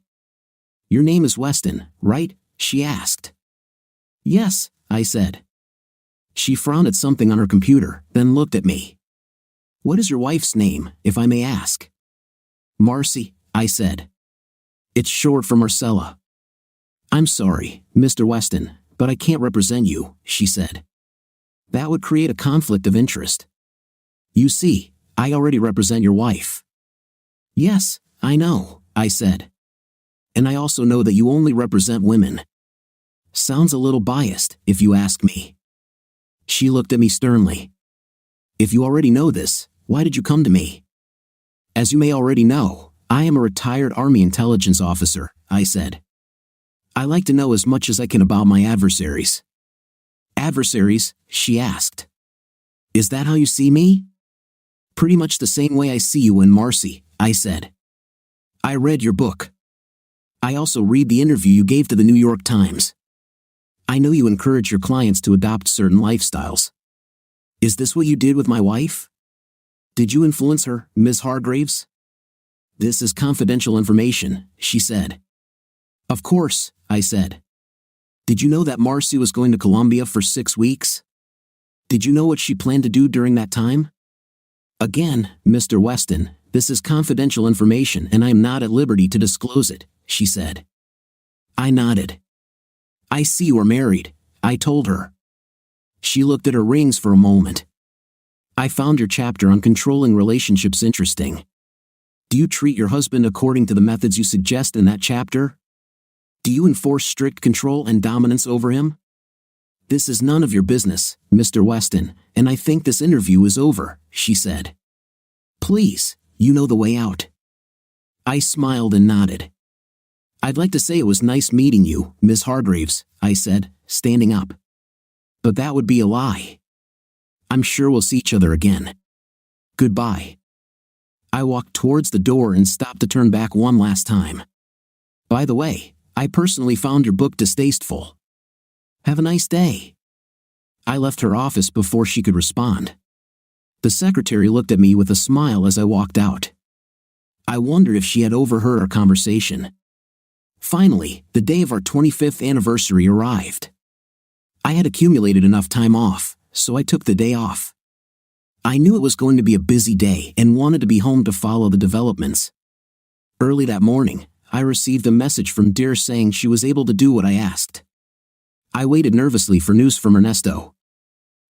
"Your name is Weston, right?" she asked. "Yes," I said. She frowned at something on her computer, then looked at me. "What is your wife's name, if I may ask?" "Marcy," I said. "It's short for Marcella." "I'm sorry, Mr. Weston, but I can't represent you," she said. "That would create a conflict of interest. You see, I already represent your wife." "Yes, I know," I said. "And I also know that you only represent women." "Sounds a little biased, if you ask me." She looked at me sternly. "If you already know this, why did you come to me?" "As you may already know, I am a retired Army intelligence officer," I said. "I like to know as much as I can about my adversaries." "Adversaries?" she asked. "Is that how you see me?" "Pretty much the same way I see you and Marcy," I said. "I read your book. I also read the interview you gave to the New York Times. I know you encourage your clients to adopt certain lifestyles. Is this what you did with my wife? Did you influence her, Ms. Hargraves?" "This is confidential information," she said. "Of course," I said. "Did you know that Marcy was going to Colombia for 6 weeks? Did you know what she planned to do during that time?" "Again, Mr. Weston, this is confidential information and I am not at liberty to disclose it," she said. I nodded. "I see you are married," I told her. She looked at her rings for a moment. "I found your chapter on controlling relationships interesting. Do you treat your husband according to the methods you suggest in that chapter? Do you enforce strict control and dominance over him?" "This is none of your business, Mr. Weston, and I think this interview is over," she said. "Please, you know the way out." I smiled and nodded. "I'd like to say it was nice meeting you, Ms. Hargraves," I said, standing up. "But that would be a lie. I'm sure we'll see each other again. Goodbye." I walked towards the door and stopped to turn back one last time. "By the way, I personally found your book distasteful. Have a nice day." I left her office before she could respond. The secretary looked at me with a smile as I walked out. I wondered if she had overheard our conversation. Finally, the day of our 25th anniversary arrived. I had accumulated enough time off, so I took the day off. I knew it was going to be a busy day and wanted to be home to follow the developments. Early that morning, I received a message from Dear saying she was able to do what I asked. I waited nervously for news from Ernesto.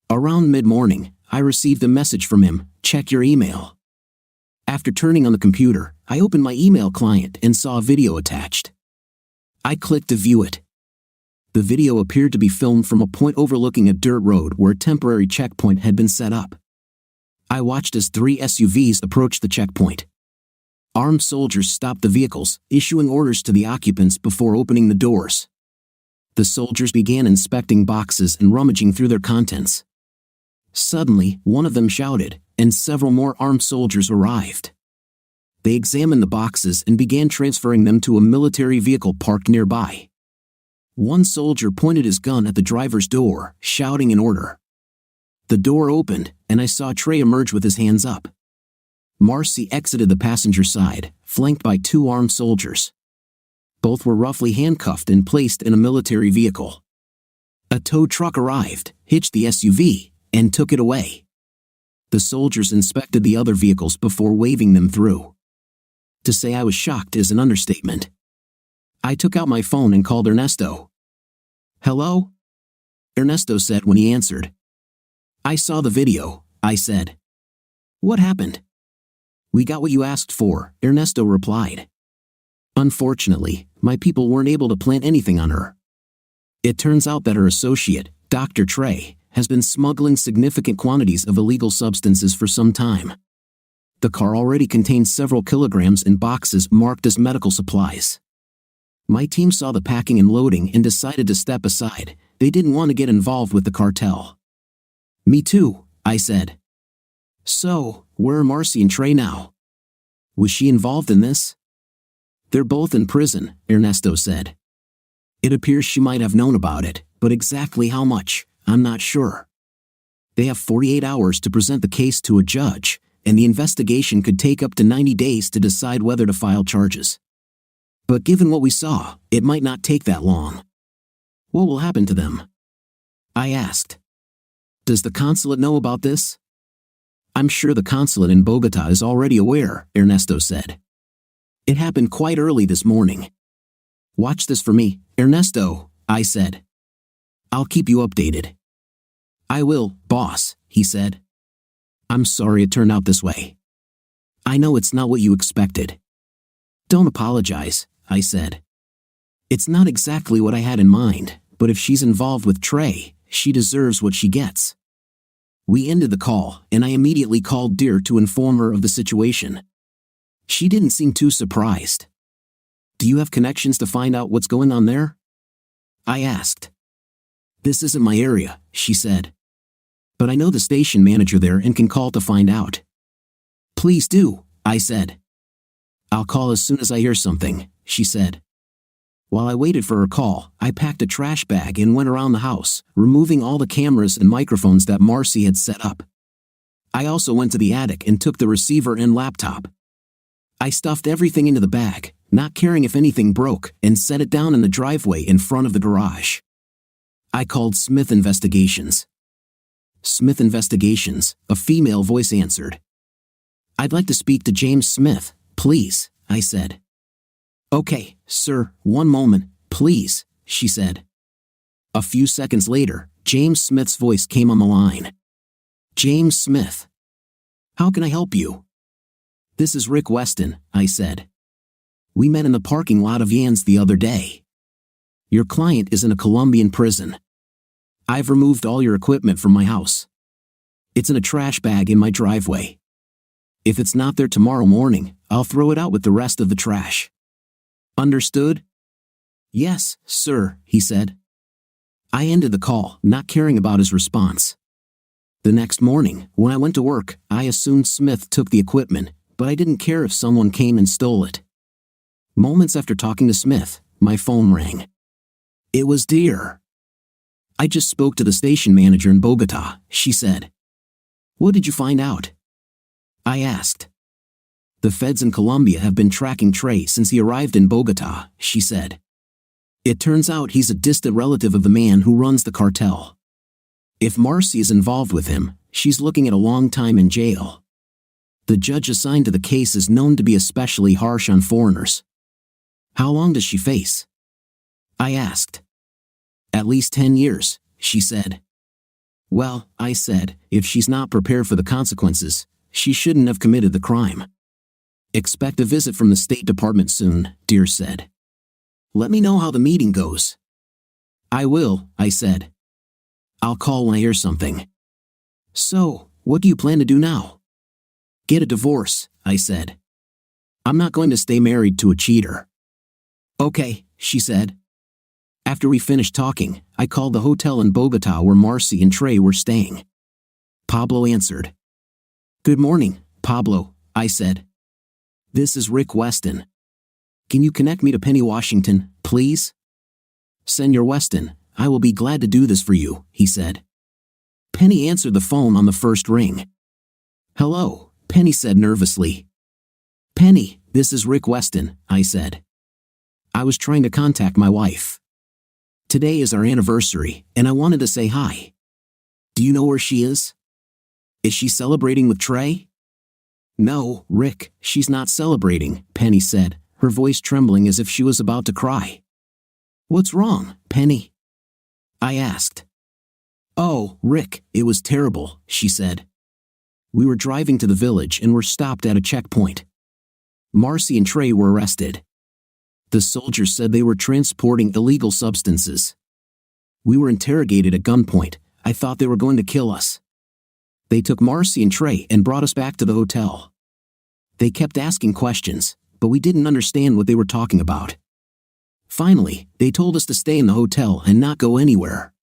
Around mid-morning, I received a message from him, "Check your email." After turning on the computer, I opened my email client and saw a video attached. I clicked to view it. The video appeared to be filmed from a point overlooking a dirt road where a temporary checkpoint had been set up. I watched as 3 SUVs approached the checkpoint. Armed soldiers stopped the vehicles, issuing orders to the occupants before opening the doors. The soldiers began inspecting boxes and rummaging through their contents. Suddenly, one of them shouted, and several more armed soldiers arrived. They examined the boxes and began transferring them to a military vehicle parked nearby. One soldier pointed his gun at the driver's door, shouting an order. The door opened, and I saw Trey emerge with his hands up. Marcy exited the passenger side, flanked by 2 armed soldiers. Both were roughly handcuffed and placed in a military vehicle. A tow truck arrived, hitched the SUV, and took it away. The soldiers inspected the other vehicles before waving them through. To say I was shocked is an understatement. I took out my phone and called Ernesto. "Hello?" Ernesto said when he answered. "I saw the video," I said. "What happened?" "We got what you asked for," Ernesto replied. "Unfortunately, my people weren't able to plant anything on her. It turns out that her associate, Dr. Trey, has been smuggling significant quantities of illegal substances for some time. The car already contains several kilograms in boxes marked as medical supplies. My team saw the packing and loading and decided to step aside. They didn't want to get involved with the cartel." "Me too," I said. "So, where are Marcy and Trey now? Was she involved in this?" "They're both in prison," Ernesto said. "It appears she might have known about it, but exactly how much, I'm not sure. They have 48 hours to present the case to a judge, and the investigation could take up to 90 days to decide whether to file charges. But given what we saw, it might not take that long." "What will happen to them?" I asked. "Does the consulate know about this?" "I'm sure the consulate in Bogota is already aware," Ernesto said. "It happened quite early this morning." "Watch this for me, Ernesto," I said. "I'll keep you updated." "I will, boss," he said. "I'm sorry it turned out this way. I know it's not what you expected." "Don't apologize," I said. "It's not exactly what I had in mind, but if she's involved with Trey, she deserves what she gets." We ended the call, and I immediately called Dear to inform her of the situation. She didn't seem too surprised. "Do you have connections to find out what's going on there?" I asked. "This isn't my area," she said. "But I know the station manager there and can call to find out." "Please do," I said. "I'll call as soon as I hear something," she said. While I waited for her call, I packed a trash bag and went around the house, removing all the cameras and microphones that Marcy had set up. I also went to the attic and took the receiver and laptop. I stuffed everything into the bag, not caring if anything broke, and set it down in the driveway in front of the garage. I called Smith Investigations. "Smith Investigations," a female voice answered. "I'd like to speak to James Smith, please," I said. "Okay, sir, one moment, please," she said. A few seconds later, James Smith's voice came on the line. "James Smith. How can I help you?" "This is Rick Weston," I said. "We met in the parking lot of Yan's the other day. Your client is in a Colombian prison. I've removed all your equipment from my house. It's in a trash bag in my driveway. If it's not there tomorrow morning, I'll throw it out with the rest of the trash. Understood?" "Yes, sir," he said. I ended the call, not caring about his response. The next morning, when I went to work, I assumed Smith took the equipment, but I didn't care if someone came and stole it. Moments after talking to Smith, my phone rang. It was Dear. "I just spoke to the station manager in Bogota," she said. "What did you find out?" I asked. "The feds in Colombia have been tracking Trey since he arrived in Bogota," she said. "It turns out he's a distant relative of the man who runs the cartel. If Marcy is involved with him, she's looking at a long time in jail. The judge assigned to the case is known to be especially harsh on foreigners." "How long does she face?" I asked. "At least 10 years, she said." "Well," I said, "if she's not prepared for the consequences, she shouldn't have committed the crime." "Expect a visit from the State Department soon," Dear said. "Let me know how the meeting goes." "I will," I said. "I'll call when I hear something." "So, what do you plan to do now?" "Get a divorce," I said. "I'm not going to stay married to a cheater." "Okay," she said. After we finished talking, I called the hotel in Bogota where Marcy and Trey were staying. Pablo answered. "Good morning, Pablo," I said. "This is Rick Weston. Can you connect me to Penny Washington, please?" Senor Weston, I will be glad to do this for you, he said. Penny answered the phone on the first ring. Hello, Penny said nervously. Penny, this is Rick Weston, I said. I was trying to contact my wife. Today is our anniversary, and I wanted to say hi. Do you know where she is? Is she celebrating with Trey? No, Rick, she's not celebrating, Penny said, her voice trembling as if she was about to cry. What's wrong, Penny? I asked. Oh, Rick, it was terrible, she said. We were driving to the village and were stopped at a checkpoint. Marcy and Trey were arrested. The soldiers said they were transporting illegal substances. We were interrogated at gunpoint. I thought they were going to kill us. They took Marcy and Trey and brought us back to the hotel. They kept asking questions, but we didn't understand what they were talking about. Finally, they told us to stay in the hotel and not go anywhere.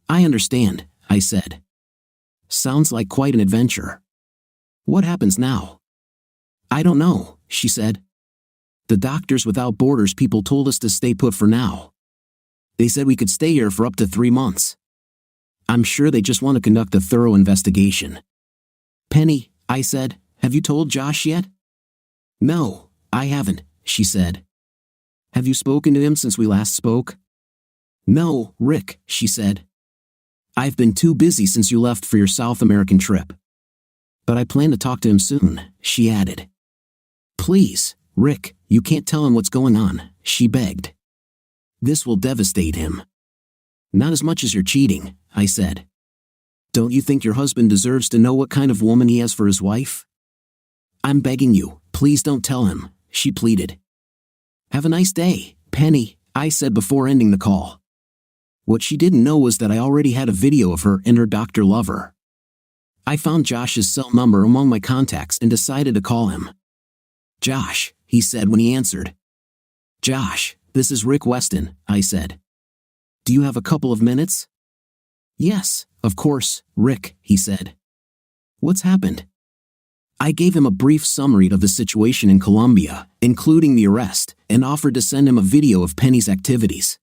I understand, I said. Sounds like quite an adventure. What happens now? I don't know, she said. The Doctors Without Borders people told us to stay put for now. They said we could stay here for up to 3 months. I'm sure they just want to conduct a thorough investigation. Penny, I said, have you told Josh yet? No, I haven't, she said. Have you spoken to him since we last spoke? No, Rick, she said. I've been too busy since you left for your South American trip. But I plan to talk to him soon, she added. Please, Rick, you can't tell him what's going on, she begged. This will devastate him. Not as much as your cheating, I said. Don't you think your husband deserves to know what kind of woman he has for his wife? I'm begging you, please don't tell him, she pleaded. Have a nice day, Penny, I said before ending the call. What she didn't know was that I already had a video of her and her doctor lover. I found Josh's cell number among my contacts and decided to call him. Josh, he said when he answered. Josh, this is Rick Weston, I said. Do you have a couple of minutes? Yes, of course, Rick, he said. What's happened? I gave him a brief summary of the situation in Colombia, including the arrest, and offered to send him a video of Penny's activities.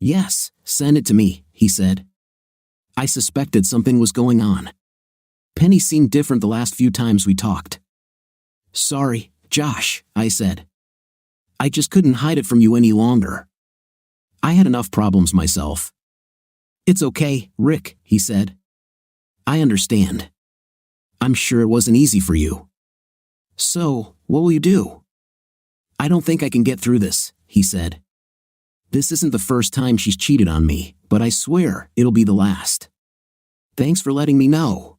Yes, send it to me, he said. I suspected something was going on. Penny seemed different the last few times we talked. Sorry, Josh, I said. I just couldn't hide it from you any longer. I had enough problems myself. It's okay, Rick, he said. I understand. I'm sure it wasn't easy for you. So, what will you do? I don't think I can get through this, he said. This isn't the first time she's cheated on me, but I swear it'll be the last. Thanks for letting me know.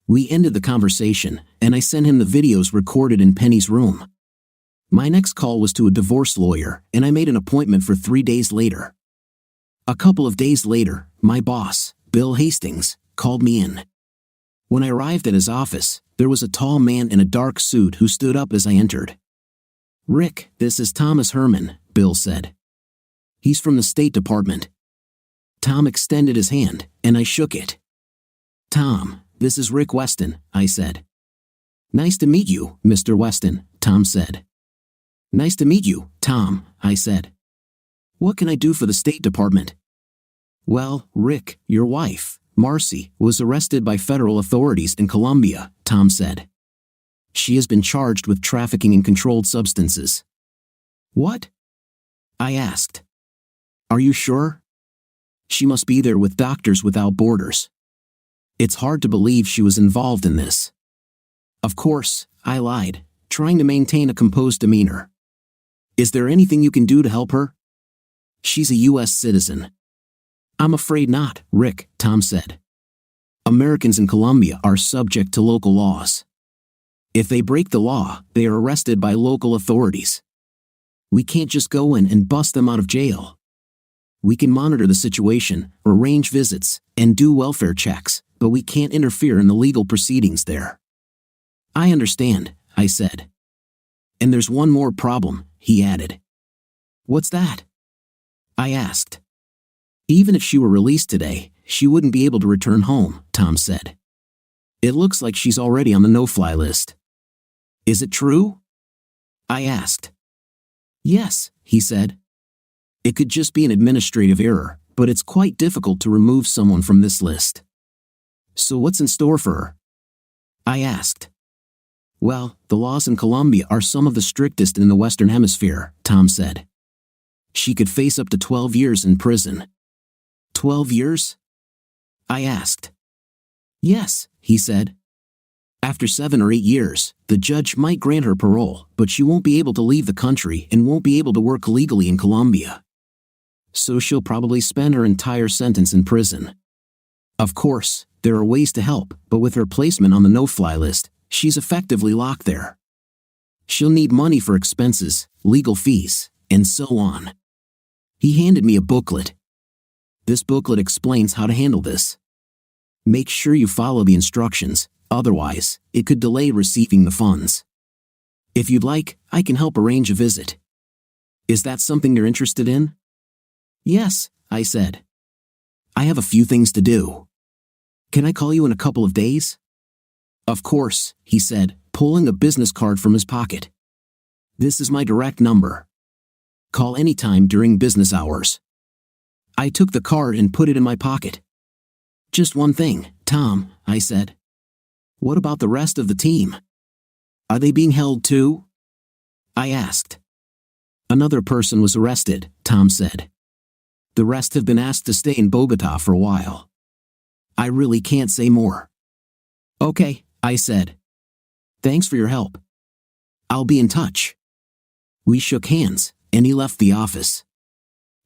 We ended the conversation, and I sent him the videos recorded in Penny's room. My next call was to a divorce lawyer, and I made an appointment for 3 days later. A couple of days later, my boss, Bill Hastings, called me in. When I arrived at his office, there was a tall man in a dark suit who stood up as I entered. Rick, this is Thomas Herman, Bill said. He's from the State Department. Tom extended his hand, and I shook it. Tom, this is Rick Weston, I said. Nice to meet you, Mr. Weston, Tom said. Nice to meet you, Tom, I said. What can I do for the State Department? Well, Rick, your wife, Marcy, was arrested by federal authorities in Colombia, Tom said. She has been charged with trafficking in controlled substances. What? I asked. Are you sure? She must be there with Doctors Without Borders. It's hard to believe she was involved in this. Of course, I lied, trying to maintain a composed demeanor. Is there anything you can do to help her? She's a U.S. citizen. I'm afraid not, Rick, Tom said. Americans in Colombia are subject to local laws. If they break the law, they are arrested by local authorities. We can't just go in and bust them out of jail. We can monitor the situation, arrange visits, and do welfare checks, but we can't interfere in the legal proceedings there. I understand, I said. And there's one more problem, he added. What's that? I asked. Even if she were released today, she wouldn't be able to return home, Tom said. It looks like she's already on the no-fly list. Is it true? I asked. Yes, he said. It could just be an administrative error, but it's quite difficult to remove someone from this list. So what's in store for her? I asked. Well, the laws in Colombia are some of the strictest in the Western Hemisphere, Tom said. She could face up to 12 years in prison. 12 years? I asked. Yes, he said. After 7 or 8 years, the judge might grant her parole, but she won't be able to leave the country and won't be able to work legally in Colombia. So she'll probably spend her entire sentence in prison. Of course, there are ways to help, but with her placement on the no-fly list, she's effectively locked there. She'll need money for expenses, legal fees, and so on. He handed me a booklet. This booklet explains how to handle this. Make sure you follow the instructions, otherwise, it could delay receiving the funds. If you'd like, I can help arrange a visit. Is that something you're interested in? Yes, I said. I have a few things to do. Can I call you in a couple of days? Of course, he said, pulling a business card from his pocket. This is my direct number. Call anytime during business hours. I took the card and put it in my pocket. Just one thing, Tom, I said. What about the rest of the team? Are they being held too? I asked. Another person was arrested, Tom said. The rest have been asked to stay in Bogota for a while. I really can't say more. Okay, I said. Thanks for your help. I'll be in touch. We shook hands, and he left the office.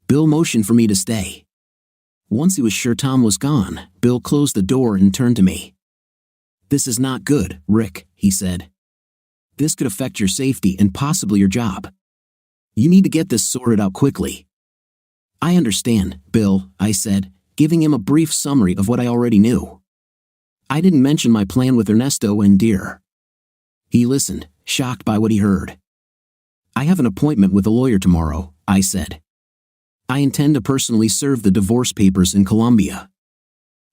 Bill motioned for me to stay. Once he was sure Tom was gone, Bill closed the door and turned to me. This is not good, Rick, he said. This could affect your safety and possibly your job. You need to get this sorted out quickly. I understand, Bill, I said, giving him a brief summary of what I already knew. I didn't mention my plan with Ernesto and Deer. He listened, shocked by what he heard. I have an appointment with a lawyer tomorrow, I said. I intend to personally serve the divorce papers in Colombia.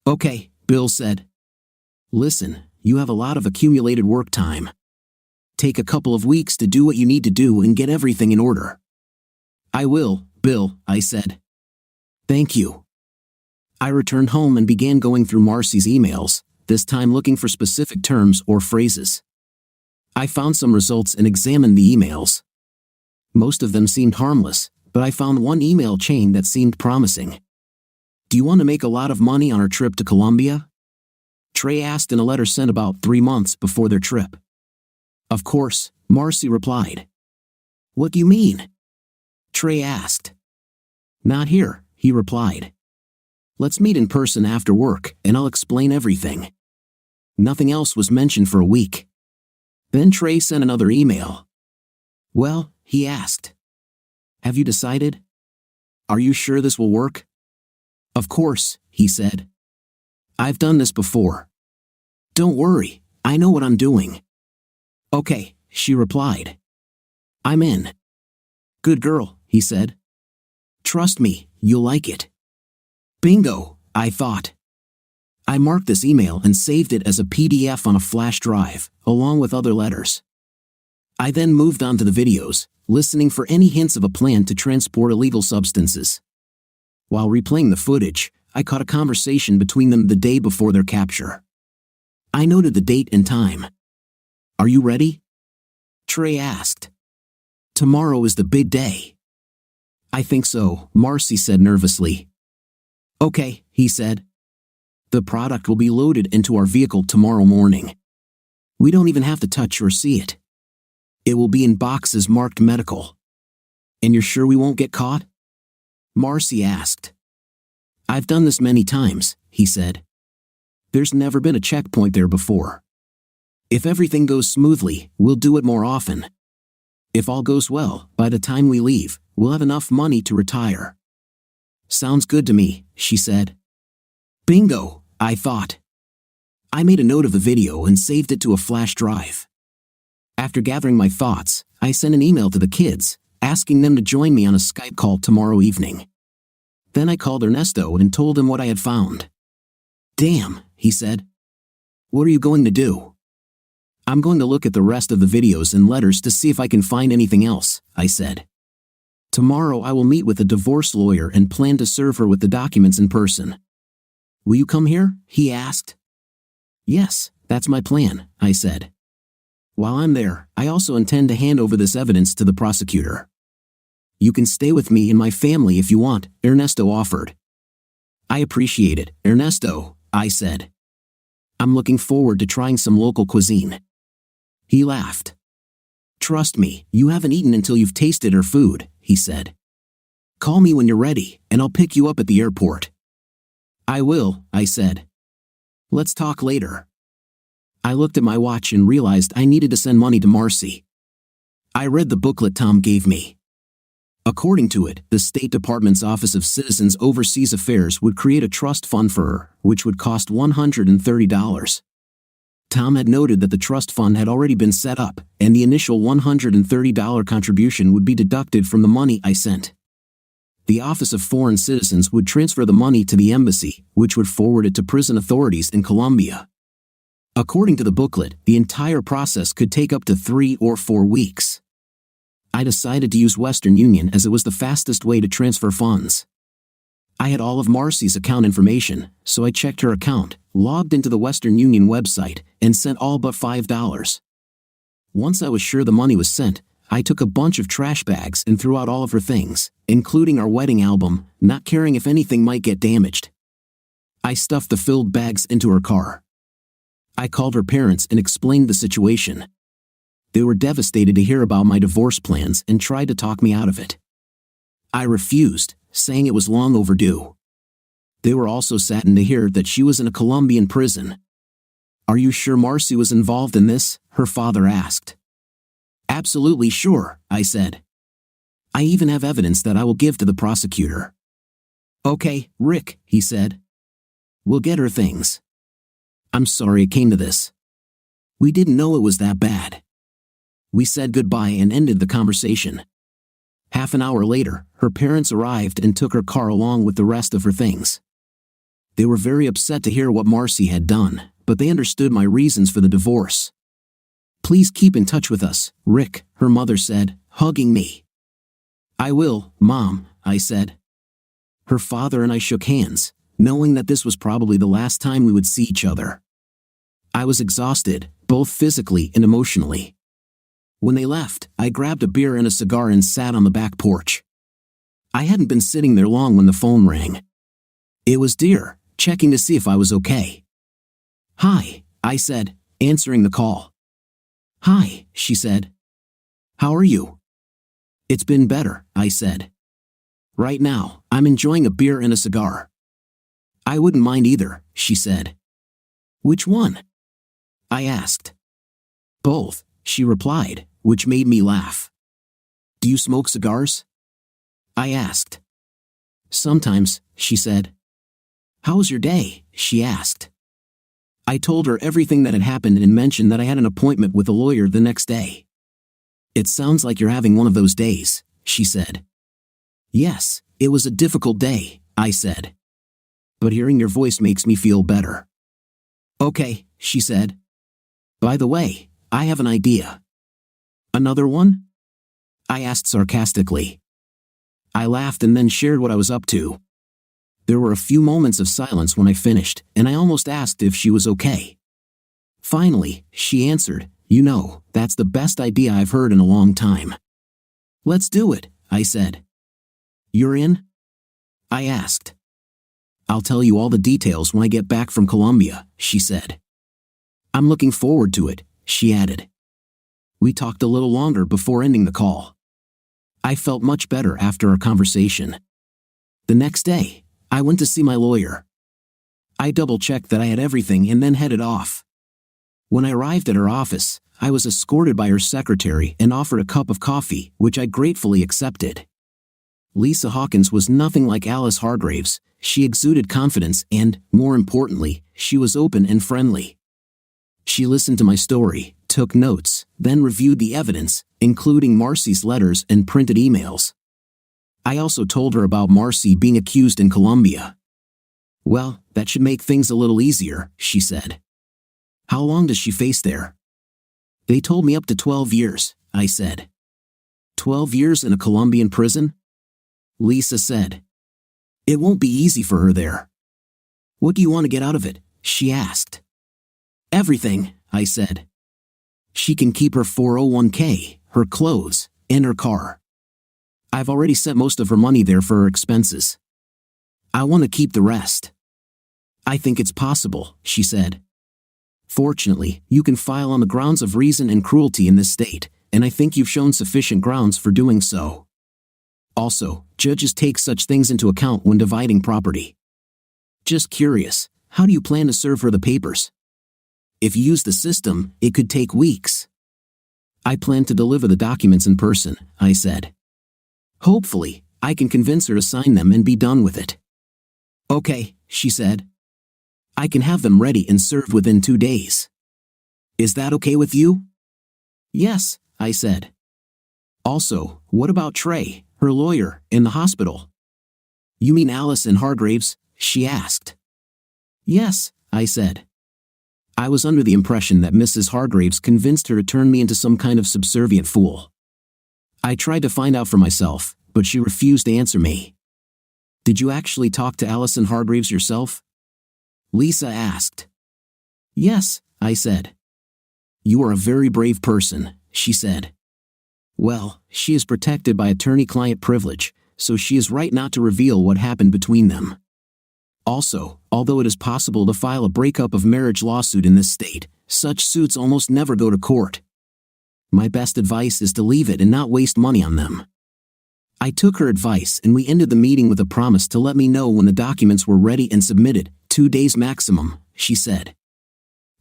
Okay, Bill said. Listen, you have a lot of accumulated work time. Take a couple of weeks to do what you need to do and get everything in order. I will, Bill, I said. Thank you. I returned home and began going through Marcy's emails, this time looking for specific terms or phrases. I found some results and examined the emails. Most of them seemed harmless, but I found one email chain that seemed promising. Do you want to make a lot of money on our trip to Colombia? Trey asked in a letter sent about 3 months before their trip. Of course, Marcy replied. What do you mean? Trey asked. Not here, he replied. Let's meet in person after work, and I'll explain everything. Nothing else was mentioned for a week. Then Trey sent another email. Well, he asked. Have you decided? Are you sure this will work? Of course, he said. I've done this before. Don't worry, I know what I'm doing. Okay, she replied. I'm in. Good girl, he said. Trust me, you'll like it. Bingo, I thought. I marked this email and saved it as a PDF on a flash drive, along with other letters. I then moved on to the videos, listening for any hints of a plan to transport illegal substances. While replaying the footage, I caught a conversation between them the day before their capture. I noted the date and time. Are you ready? Trey asked. Tomorrow is the big day. I think so, Marcy said nervously. Okay, he said. The product will be loaded into our vehicle tomorrow morning. We don't even have to touch or see it. It will be in boxes marked medical. And you're sure we won't get caught? Marcy asked. I've done this many times, he said. There's never been a checkpoint there before. If everything goes smoothly, we'll do it more often. If all goes well, by the time we leave, we'll have enough money to retire. Sounds good to me, she said. Bingo, I thought. I made a note of the video and saved it to a flash drive. After gathering my thoughts, I sent an email to the kids, asking them to join me on a Skype call tomorrow evening. Then I called Ernesto and told him what I had found. Damn, he said. What are you going to do? I'm going to look at the rest of the videos and letters to see if I can find anything else, I said. Tomorrow I will meet with a divorce lawyer and plan to serve her with the documents in person. Will you come here? He asked. Yes, that's my plan, I said. While I'm there, I also intend to hand over this evidence to the prosecutor. You can stay with me and my family if you want, Ernesto offered. I appreciate it, Ernesto, I said. I'm looking forward to trying some local cuisine. He laughed. Trust me, you haven't eaten until you've tasted her food, he said. Call me when you're ready, and I'll pick you up at the airport. I will, I said. Let's talk later. I looked at my watch and realized I needed to send money to Marcy. I read the booklet Tom gave me. According to it, the State Department's Office of Citizens Overseas Affairs would create a trust fund for her, which would cost $130. Tom had noted that the trust fund had already been set up, and the initial $130 contribution would be deducted from the money I sent. The Office of Foreign Citizens would transfer the money to the embassy, which would forward it to prison authorities in Colombia. According to the booklet, the entire process could take up to 3 or 4 weeks. I decided to use Western Union as it was the fastest way to transfer funds. I had all of Marcy's account information, so I checked her account, logged into the Western Union website, and sent all but $5. Once I was sure the money was sent, I took a bunch of trash bags and threw out all of her things, including our wedding album, not caring if anything might get damaged. I stuffed the filled bags into her car. I called her parents and explained the situation. They were devastated to hear about my divorce plans and tried to talk me out of it. I refused, saying it was long overdue. They were also saddened to hear that she was in a Colombian prison. Are you sure Marcy was involved in this? Her father asked. Absolutely sure, I said. I even have evidence that I will give to the prosecutor. Okay, Rick, he said. We'll get her things. I'm sorry it came to this. We didn't know it was that bad. We said goodbye and ended the conversation. Half an hour later, her parents arrived and took her car along with the rest of her things. They were very upset to hear what Marcy had done, but they understood my reasons for the divorce. Please keep in touch with us, Rick, her mother said, hugging me. I will, Mom, I said. Her father and I shook hands, knowing that this was probably the last time we would see each other. I was exhausted, both physically and emotionally. When they left, I grabbed a beer and a cigar and sat on the back porch. I hadn't been sitting there long when the phone rang. It was Dear, checking to see if I was okay. Hi, I said, answering the call. Hi, she said. How are you? It's been better, I said. Right now, I'm enjoying a beer and a cigar. I wouldn't mind either, she said. Which one? I asked. Both, she replied, which made me laugh. Do you smoke cigars? I asked. Sometimes, she said. How was your day? She asked. I told her everything that had happened and mentioned that I had an appointment with a lawyer the next day. It sounds like you're having one of those days, she said. Yes, it was a difficult day, I said. But hearing your voice makes me feel better. Okay, she said. By the way, I have an idea. Another one? I asked sarcastically. I laughed and then shared what I was up to. There were a few moments of silence when I finished, and I almost asked if she was okay. Finally, she answered, You know, that's the best idea I've heard in a long time. Let's do it, I said. You're in? I asked. I'll tell you all the details when I get back from Colombia, she said. I'm looking forward to it, she added. We talked a little longer before ending the call. I felt much better after our conversation. The next day, I went to see my lawyer. I double-checked that I had everything and then headed off. When I arrived at her office, I was escorted by her secretary and offered a cup of coffee, which I gratefully accepted. Lisa Hawkins was nothing like Alice Hargraves. She exuded confidence and, more importantly, she was open and friendly. She listened to my story, took notes, then reviewed the evidence, including Marcy's letters and printed emails. I also told her about Marcy being accused in Colombia. Well, that should make things a little easier, she said. How long does she face there? They told me up to 12 years, I said. 12 years in a Colombian prison? Lisa said. It won't be easy for her there. What do you want to get out of it? She asked. Everything, I said. She can keep her 401k, her clothes, and her car. I've already set most of her money there for her expenses. I want to keep the rest. I think it's possible, she said. Fortunately, you can file on the grounds of reason and cruelty in this state, and I think you've shown sufficient grounds for doing so. Also, judges take such things into account when dividing property. Just curious, how do you plan to serve her the papers? If you use the system, it could take weeks. I plan to deliver the documents in person, I said. Hopefully, I can convince her to sign them and be done with it. Okay, she said. I can have them ready and served within 2 days. Is that okay with you? Yes, I said. Also, what about Trey, her lawyer, in the hospital? You mean Allison Hargraves? She asked. Yes, I said. I was under the impression that Mrs. Hargraves convinced her to turn me into some kind of subservient fool. I tried to find out for myself, but she refused to answer me. Did you actually talk to Allison Hargraves yourself? Lisa asked. Yes, I said. You are a very brave person, she said. Well, she is protected by attorney-client privilege, so she is right not to reveal what happened between them. Also, although it is possible to file a breakup of marriage lawsuit in this state, such suits almost never go to court. My best advice is to leave it and not waste money on them. I took her advice and we ended the meeting with a promise to let me know when the documents were ready and submitted, 2 days maximum, she said.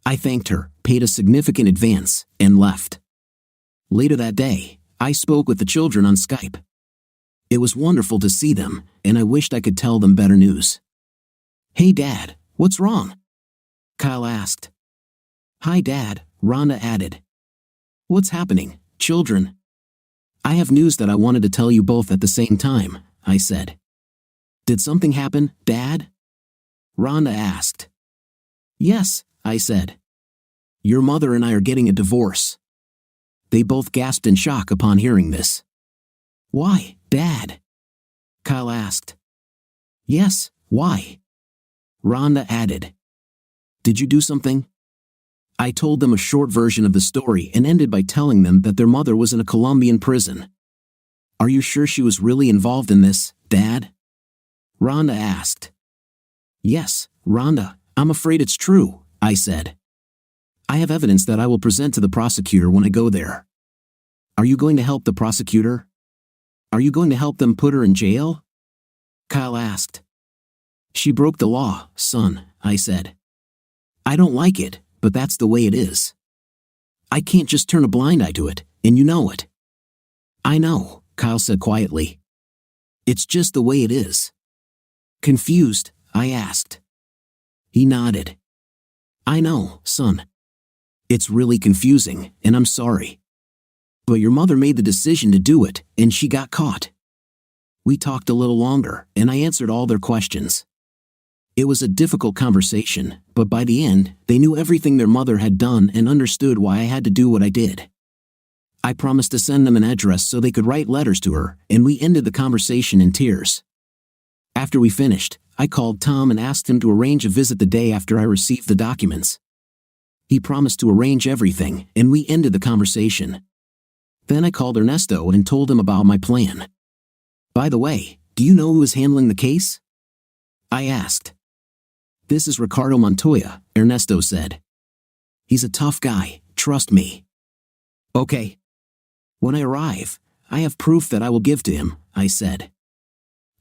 I thanked her, paid a significant advance, and left. Later that day, I spoke with the children on Skype. It was wonderful to see them, and I wished I could tell them better news. Hey Dad, what's wrong? Kyle asked. Hi Dad, Rhonda added. What's happening, children? I have news that I wanted to tell you both at the same time, I said. Did something happen, Dad? Rhonda asked. Yes, I said. Your mother and I are getting a divorce. They both gasped in shock upon hearing this. Why, Dad? Kyle asked. Yes, why? Rhonda added. Did you do something? I told them a short version of the story and ended by telling them that their mother was in a Colombian prison. Are you sure she was really involved in this, Dad? Rhonda asked. Yes, Rhonda, I'm afraid it's true, I said. I have evidence that I will present to the prosecutor when I go there. Are you going to help the prosecutor? Are you going to help them put her in jail? Kyle asked. She broke the law, son, I said. I don't like it, but that's the way it is. I can't just turn a blind eye to it, and you know it. I know, Kyle said quietly. It's just the way it is. Confused, I asked. He nodded. I know, son. It's really confusing, and I'm sorry. But your mother made the decision to do it, and she got caught. We talked a little longer, and I answered all their questions. It was a difficult conversation, but by the end, they knew everything their mother had done and understood why I had to do what I did. I promised to send them an address so they could write letters to her, and we ended the conversation in tears. After we finished, I called Tom and asked him to arrange a visit the day after I received the documents. He promised to arrange everything, and we ended the conversation. Then I called Ernesto and told him about my plan. By the way, do you know who is handling the case? I asked. This is Ricardo Montoya, Ernesto said. He's a tough guy, trust me. Okay. When I arrive, I have proof that I will give to him, I said.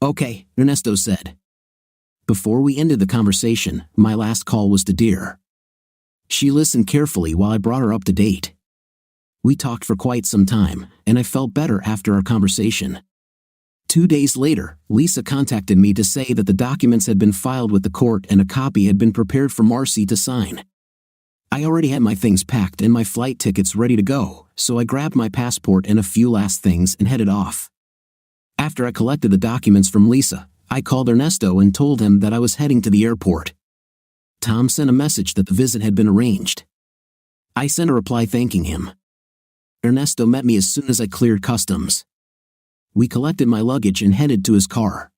Okay, Ernesto said. Before we ended the conversation, my last call was to Dear. She listened carefully while I brought her up to date. We talked for quite some time, and I felt better after our conversation. 2 days later, Lisa contacted me to say that the documents had been filed with the court and a copy had been prepared for Marcy to sign. I already had my things packed and my flight tickets ready to go, so I grabbed my passport and a few last things and headed off. After I collected the documents from Lisa, I called Ernesto and told him that I was heading to the airport. Tom sent a message that the visit had been arranged. I sent a reply thanking him. Ernesto met me as soon as I cleared customs. We collected my luggage and headed to his car.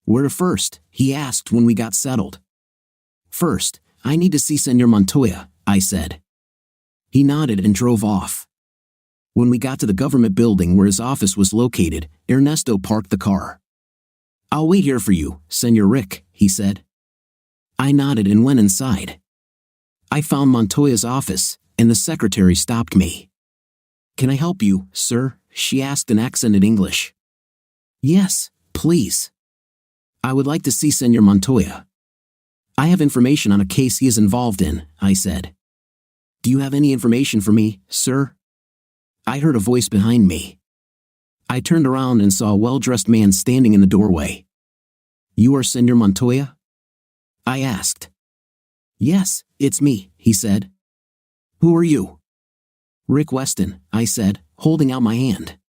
"Where to first?" he asked when we got settled. "First, I need to see Senor Montoya," I said. He nodded and drove off. When we got to the government building where his office was located, Ernesto parked the car. "I'll wait here for you, Senor Rick," he said. I nodded and went inside. I found Montoya's office, and the secretary stopped me. "Can I help you, sir?" she asked in accented English. "Yes, please. I would like to see Senor Montoya. I have information on a case he is involved in," I said. "Do you have any information for me, sir?" I heard a voice behind me. I turned around and saw a well-dressed man standing in the doorway. "You are Senor Montoya?" I asked. "Yes, it's me," he said. "Who are you?" "Rick Weston," I said, holding out my hand.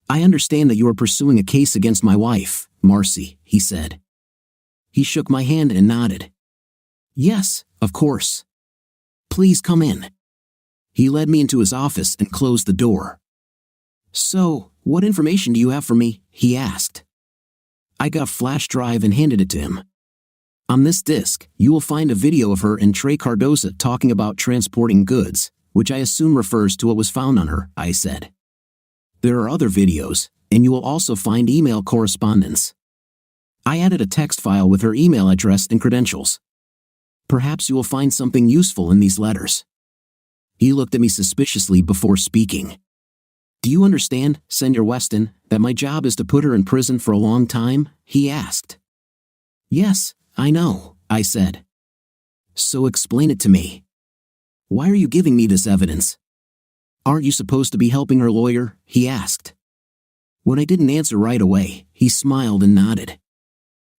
"I understand that you are pursuing a case against my wife, Marcy," he said. He shook my hand and nodded. "Yes, of course. Please come in." He led me into his office and closed the door. "So, what information do you have for me?" he asked. I got a flash drive and handed it to him. "On this disc, you will find a video of her and Trey Cardoza talking about transporting goods, which I assume refers to what was found on her," I said. "There are other videos, and you will also find email correspondence." I added a text file with her email address and credentials. "Perhaps you will find something useful in these letters." He looked at me suspiciously before speaking. "Do you understand, Senor Weston, that my job is to put her in prison for a long time?" he asked. "Yes, I know," I said. "So explain it to me. Why are you giving me this evidence?" "Aren't you supposed to be helping her lawyer?" he asked. When I didn't answer right away, he smiled and nodded.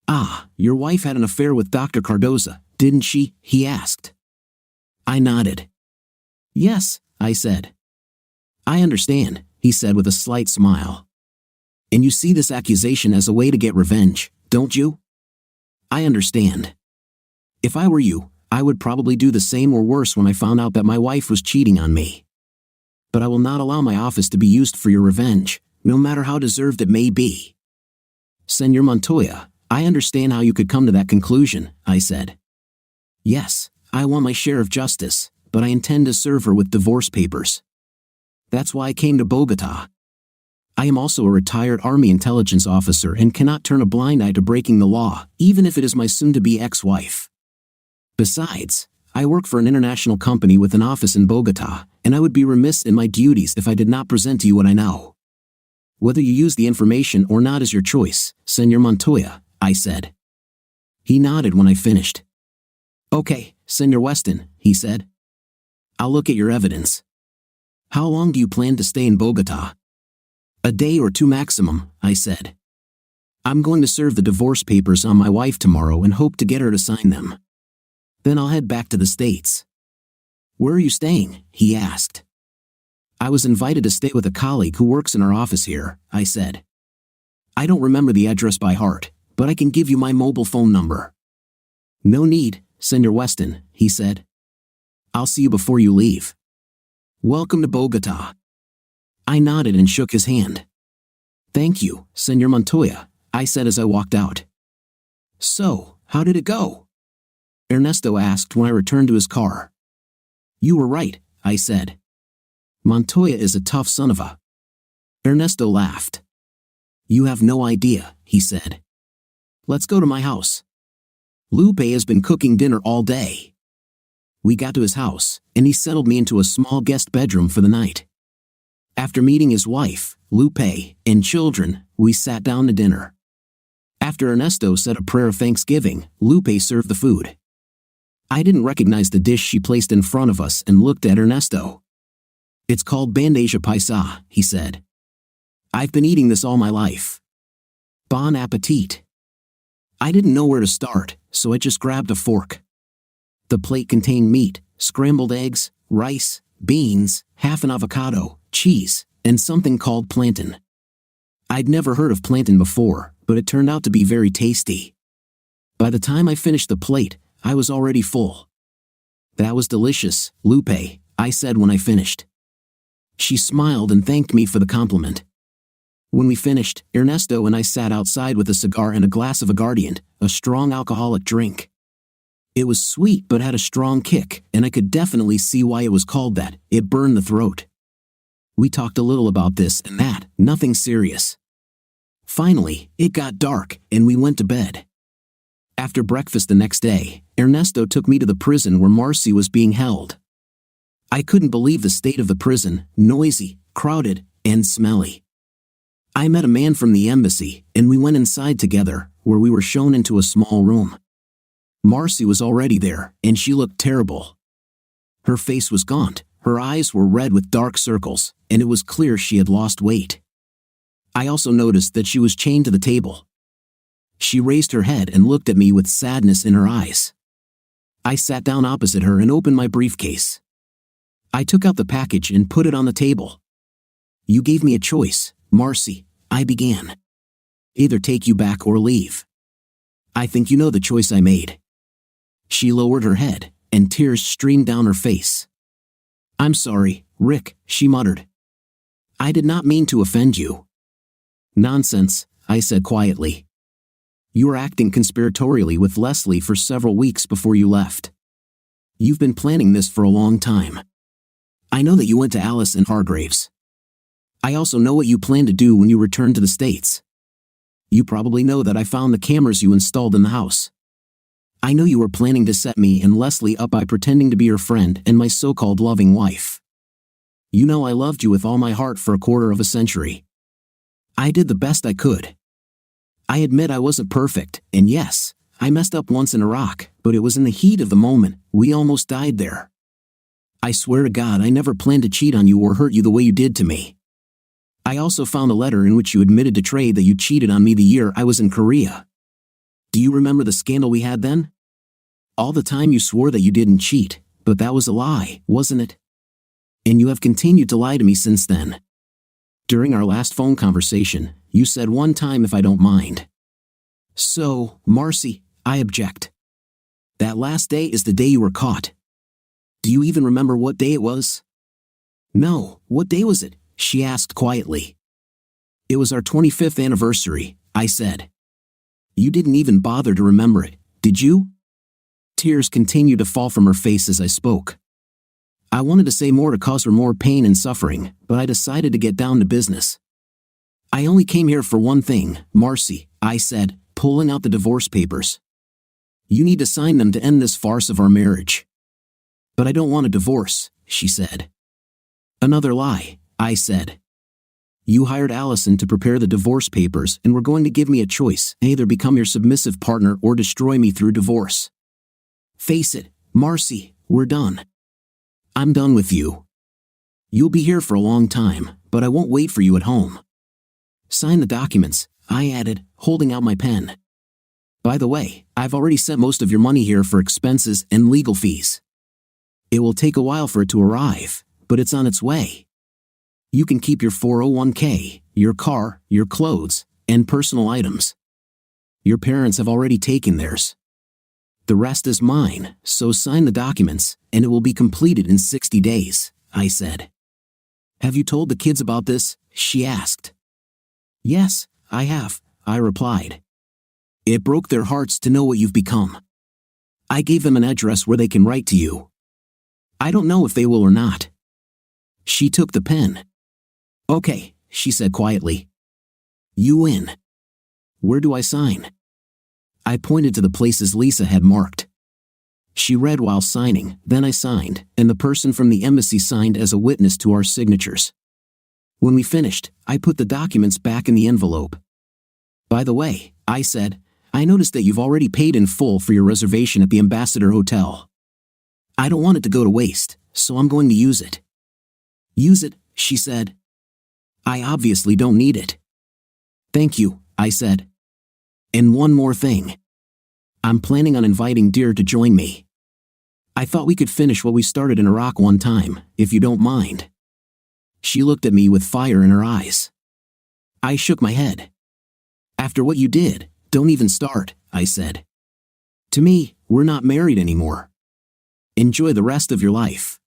"Ah, your wife had an affair with Dr. Cardoza, didn't she?" he asked. I nodded. "Yes," I said. "I understand," he said with a slight smile. "And you see this accusation as a way to get revenge, don't you?" "I understand. If I were you, I would probably do the same or worse when I found out that my wife was cheating on me. But I will not allow my office to be used for your revenge, no matter how deserved it may be." "Senor Montoya, I understand how you could come to that conclusion," I said. "Yes, I want my share of justice, but I intend to serve her with divorce papers. That's why I came to Bogota. I am also a retired Army intelligence officer and cannot turn a blind eye to breaking the law, even if it is my soon-to-be ex-wife. Besides, I work for an international company with an office in Bogota, and I would be remiss in my duties if I did not present to you what I know. Whether you use the information or not is your choice, Senor Montoya," I said. He nodded when I finished. "Okay, Senor Weston," he said. "I'll look at your evidence. How long do you plan to stay in Bogota?" "A day or two maximum," I said. "I'm going to serve the divorce papers on my wife tomorrow and hope to get her to sign them. Then I'll head back to the States." "Where are you staying?" he asked. "I was invited to stay with a colleague who works in our office here," I said. "I don't remember the address by heart, but I can give you my mobile phone number." "No need, Senor Weston," he said. "I'll see you before you leave. Welcome to Bogota." I nodded and shook his hand. "Thank you, Senor Montoya," I said as I walked out. "So, how did it go?" Ernesto asked when I returned to his car. "You were right," I said. "Montoya is a tough son of a—" Ernesto laughed. "You have no idea," he said. "Let's go to my house. Lupe has been cooking dinner all day." We got to his house, and he settled me into a small guest bedroom for the night. After meeting his wife, Lupe, and children, we sat down to dinner. After Ernesto said a prayer of thanksgiving, Lupe served the food. I didn't recognize the dish she placed in front of us and looked at Ernesto. "It's called bandeja paisa," he said. "I've been eating this all my life. Bon appetit." I didn't know where to start, so I just grabbed a fork. The plate contained meat, scrambled eggs, rice, beans, half an avocado, cheese, and something called plantain. I'd never heard of plantain before, but it turned out to be very tasty. By the time I finished the plate, I was already full. "That was delicious, Lupe," I said when I finished. She smiled and thanked me for the compliment. When we finished, Ernesto and I sat outside with a cigar and a glass of aguardiente, a strong alcoholic drink. It was sweet but had a strong kick, and I could definitely see why it was called that. It burned the throat. We talked a little about this and that, nothing serious. Finally, it got dark, and we went to bed. After breakfast the next day, Ernesto took me to the prison where Marcy was being held. I couldn't believe the state of the prison, noisy, crowded, and smelly. I met a man from the embassy, and we went inside together, where we were shown into a small room. Marcy was already there, and she looked terrible. Her face was gaunt, her eyes were red with dark circles, and it was clear she had lost weight. I also noticed that she was chained to the table. She raised her head and looked at me with sadness in her eyes. I sat down opposite her and opened my briefcase. I took out the package and put it on the table. "You gave me a choice, Marcy," I began. "Either take you back or leave. I think you know the choice I made." She lowered her head, and tears streamed down her face. "I'm sorry, Rick," she muttered. "I did not mean to offend you." "Nonsense," I said quietly. "You were acting conspiratorially with Leslie for several weeks before you left. You've been planning this for a long time. I know that you went to Alice and Hargraves. I also know what you plan to do when you return to the States. You probably know that I found the cameras you installed in the house. I know you were planning to set me and Leslie up by pretending to be your friend and my so-called loving wife. You know I loved you with all my heart for a quarter of a century. I did the best I could. I admit I wasn't perfect, and yes, I messed up once in Iraq, but it was in the heat of the moment. We almost died there. I swear to God I never planned to cheat on you or hurt you the way you did to me. I also found a letter in which you admitted to Trey that you cheated on me the year I was in Korea. Do you remember the scandal we had then? All the time you swore that you didn't cheat, but that was a lie, wasn't it? And you have continued to lie to me since then. During our last phone conversation, you said one time if I don't mind. So, Marcy, I object. That last day is the day you were caught. Do you even remember what day it was? No, what day was it? She asked quietly. It was our 25th anniversary, I said. You didn't even bother to remember it, did you? Tears continued to fall from her face as I spoke. I wanted to say more to cause her more pain and suffering, but I decided to get down to business. I only came here for one thing, Marcy, I said, pulling out the divorce papers. You need to sign them to end this farce of our marriage. But I don't want a divorce, she said. Another lie, I said. You hired Allison to prepare the divorce papers and were going to give me a choice, either become your submissive partner or destroy me through divorce. Face it, Marcy, we're done. I'm done with you. You'll be here for a long time, but I won't wait for you at home. Sign the documents, I added, holding out my pen. By the way, I've already sent most of your money here for expenses and legal fees. It will take a while for it to arrive, but it's on its way. You can keep your 401k, your car, your clothes, and personal items. Your parents have already taken theirs. The rest is mine, so sign the documents, and it will be completed in 60 days, I said. Have you told the kids about this? She asked. Yes, I have, I replied. It broke their hearts to know what you've become. I gave them an address where they can write to you. I don't know if they will or not. She took the pen. Okay, she said quietly. You win. Where do I sign? I pointed to the places Lisa had marked. She read while signing, then I signed, and the person from the embassy signed as a witness to our signatures. When we finished, I put the documents back in the envelope. By the way, I said, I noticed that you've already paid in full for your reservation at the Ambassador Hotel. I don't want it to go to waste, so I'm going to use it. Use it, she said. I obviously don't need it. Thank you, I said. And one more thing. I'm planning on inviting Dear to join me. I thought we could finish what we started in Iraq one time, if you don't mind. She looked at me with fire in her eyes. I shook my head. After what you did, don't even start, I said. To me, we're not married anymore. Enjoy the rest of your life.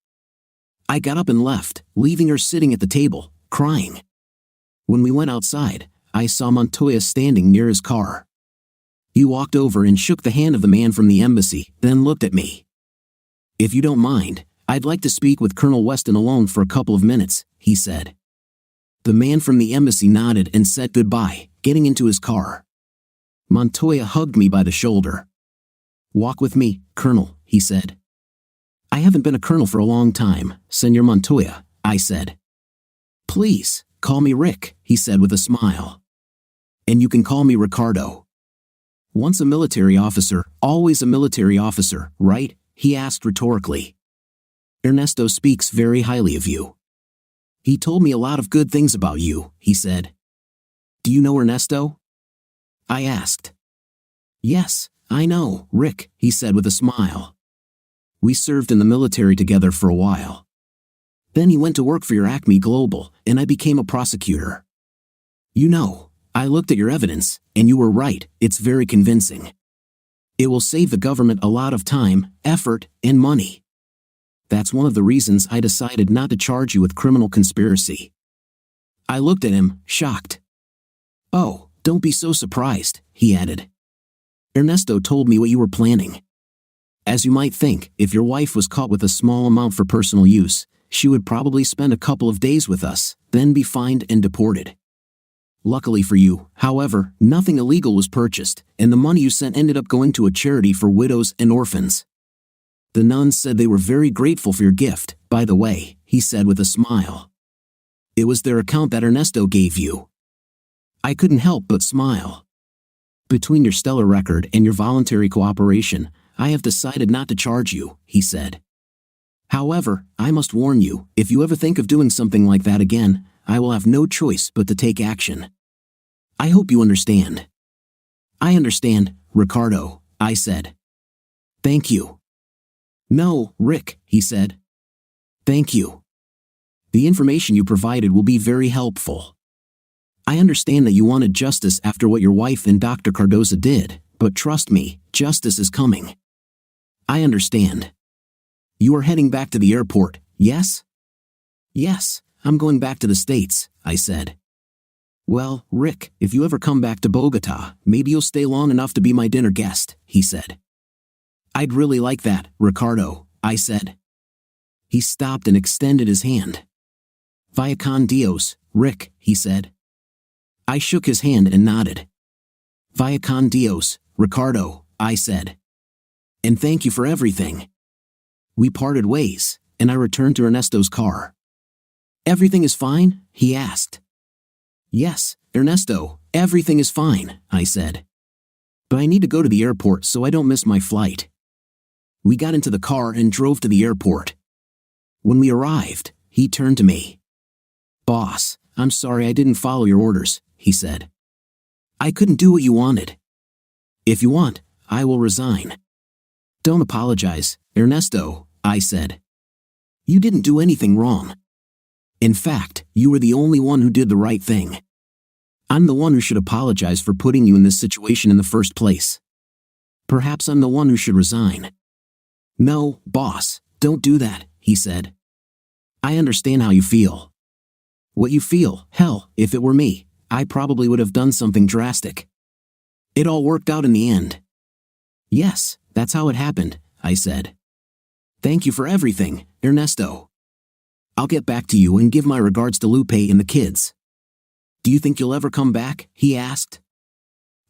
I got up and left, leaving her sitting at the table, crying. When we went outside, I saw Montoya standing near his car. He walked over and shook the hand of the man from the embassy, then looked at me. "If you don't mind, I'd like to speak with Colonel Weston alone for a couple of minutes," he said. The man from the embassy nodded and said goodbye, getting into his car. Montoya hugged me by the shoulder. "Walk with me, Colonel," he said. "I haven't been a colonel for a long time, Senor Montoya," I said. "Please, call me Rick," he said with a smile. "And you can call me Ricardo." "Once a military officer, always a military officer, right?" he asked rhetorically. "Ernesto speaks very highly of you. He told me a lot of good things about you," he said. "Do you know Ernesto?" I asked. "Yes, I know, Rick," he said with a smile. "We served in the military together for a while. Then he went to work for your Acme Global, and I became a prosecutor. You know, I looked at your evidence, and you were right, it's very convincing. It will save the government a lot of time, effort, and money. That's one of the reasons I decided not to charge you with criminal conspiracy." I looked at him, shocked. "Oh, don't be so surprised," he added. "Ernesto told me what you were planning. As you might think, if your wife was caught with a small amount for personal use, she would probably spend a couple of days with us, then be fined and deported. Luckily for you, however, nothing illegal was purchased, and the money you sent ended up going to a charity for widows and orphans. The nuns said they were very grateful for your gift, by the way," he said with a smile. "It was their account that Ernesto gave you." I couldn't help but smile. "Between your stellar record and your voluntary cooperation, I have decided not to charge you," he said. "However, I must warn you, if you ever think of doing something like that again, I will have no choice but to take action. I hope you understand." "I understand, Ricardo," I said. "Thank you." "No, Rick," he said. "Thank you. The information you provided will be very helpful. I understand that you wanted justice after what your wife and Dr. Cardoza did, but trust me, justice is coming. I understand. You are heading back to the airport, yes?" "Yes, I'm going back to the States," I said. "Well, Rick, if you ever come back to Bogota, maybe you'll stay long enough to be my dinner guest," he said. "I'd really like that, Ricardo," I said. He stopped and extended his hand. "Vaya con Dios, Rick," he said. I shook his hand and nodded. "Vaya con Dios, Ricardo," I said. "And thank you for everything." We parted ways, and I returned to Ernesto's car. "Everything is fine?" he asked. "Yes, Ernesto, everything is fine," I said. "But I need to go to the airport so I don't miss my flight." We got into the car and drove to the airport. When we arrived, he turned to me. "Boss, I'm sorry I didn't follow your orders," he said. "I couldn't do what you wanted. If you want, I will resign." "Don't apologize, Ernesto," I said. "You didn't do anything wrong. In fact, you were the only one who did the right thing. I'm the one who should apologize for putting you in this situation in the first place. Perhaps I'm the one who should resign." "No, boss, don't do that," he said. "I understand how you feel. What you feel, hell, if it were me, I probably would have done something drastic. It all worked out in the end." "Yes, that's how it happened," I said. "Thank you for everything, Ernesto. I'll get back to you and give my regards to Lupe and the kids." "Do you think you'll ever come back?" he asked.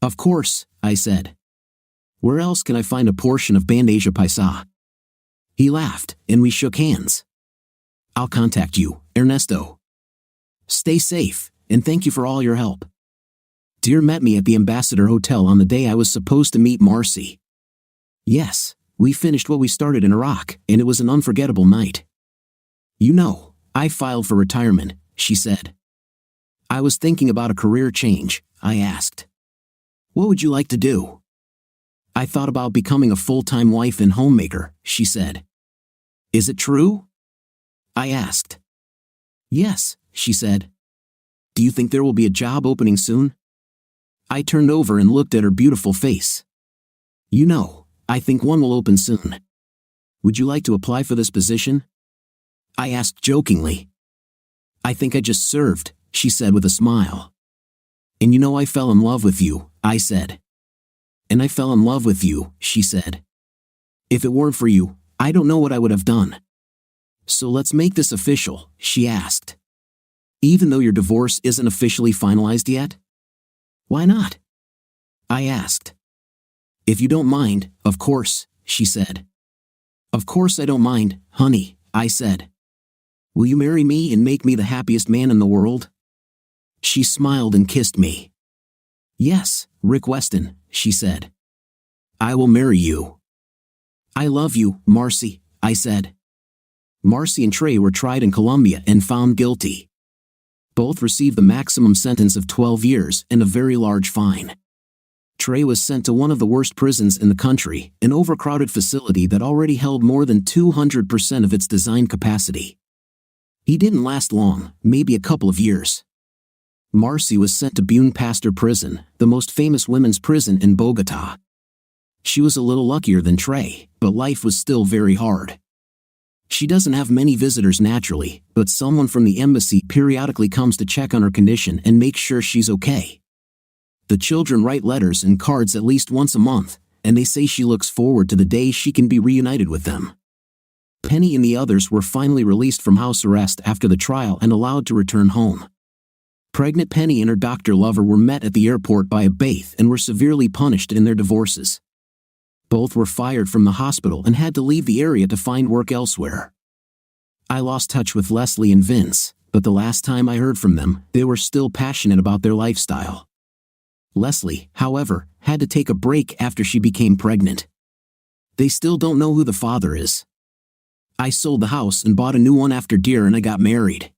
"Of course," I said. "Where else can I find a portion of Bandeja Paisa?" He laughed, and we shook hands. "I'll contact you, Ernesto. Stay safe, and thank you for all your help." Dear met me at the Ambassador Hotel on the day I was supposed to meet Marcy. Yes, we finished what we started in Iraq, and it was an unforgettable night. "You know, I filed for retirement," she said. "I was thinking about a career change," I asked. "What would you like to do?" "I thought about becoming a full-time wife and homemaker," she said. "Is it true?" I asked. "Yes," she said. "Do you think there will be a job opening soon?" I turned over and looked at her beautiful face. "You know, I think one will open soon. Would you like to apply for this position?" I asked jokingly. "I think I just served, she said with a smile. And you know I fell in love with you, I said. And I fell in love with you, she said. If it weren't for you, I don't know what I would have done. So let's make this official, she asked. Even though your divorce isn't officially finalized yet? Why not? I asked. If you don't mind, of course, she said. Of course I don't mind, honey, I said. Will you marry me and make me the happiest man in the world? She smiled and kissed me. Yes, Rick Weston, she said. I will marry you. I love you, Marcy, I said. Marcy and Trey were tried in Colombia and found guilty. Both received the maximum sentence of 12 years and a very large fine. Trey was sent to one of the worst prisons in the country, an overcrowded facility that already held more than 200% of its design capacity. He didn't last long, maybe a couple of years. Marcy was sent to Buen Pastor Prison, the most famous women's prison in Bogota. She was a little luckier than Trey, but life was still very hard. She doesn't have many visitors naturally, but someone from the embassy periodically comes to check on her condition and make sure she's okay. The children write letters and cards at least once a month, and they say she looks forward to the day she can be reunited with them. Penny and the others were finally released from house arrest after the trial and allowed to return home. Pregnant Penny and her doctor lover were met at the airport by a bath and were severely punished in their divorces. Both were fired from the hospital and had to leave the area to find work elsewhere. I lost touch with Leslie and Vince, but the last time I heard from them, they were still passionate about their lifestyle. Leslie, however, had to take a break after she became pregnant. They still don't know who the father is. I sold the house and bought a new one after Deer and I got married.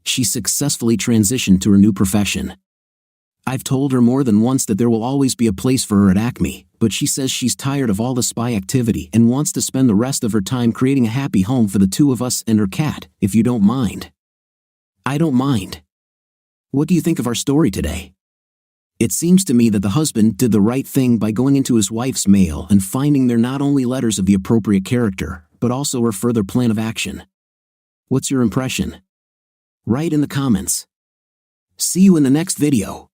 She successfully transitioned to her new profession. I've told her more than once that there will always be a place for her at Acme, but she says she's tired of all the spy activity and wants to spend the rest of her time creating a happy home for the two of us and her cat, if you don't mind. I don't mind. What do you think of our story today? It seems to me that the husband did the right thing by going into his wife's mail and finding there not only letters of the appropriate character, but also her further plan of action. What's your impression? Write in the comments. See you in the next video.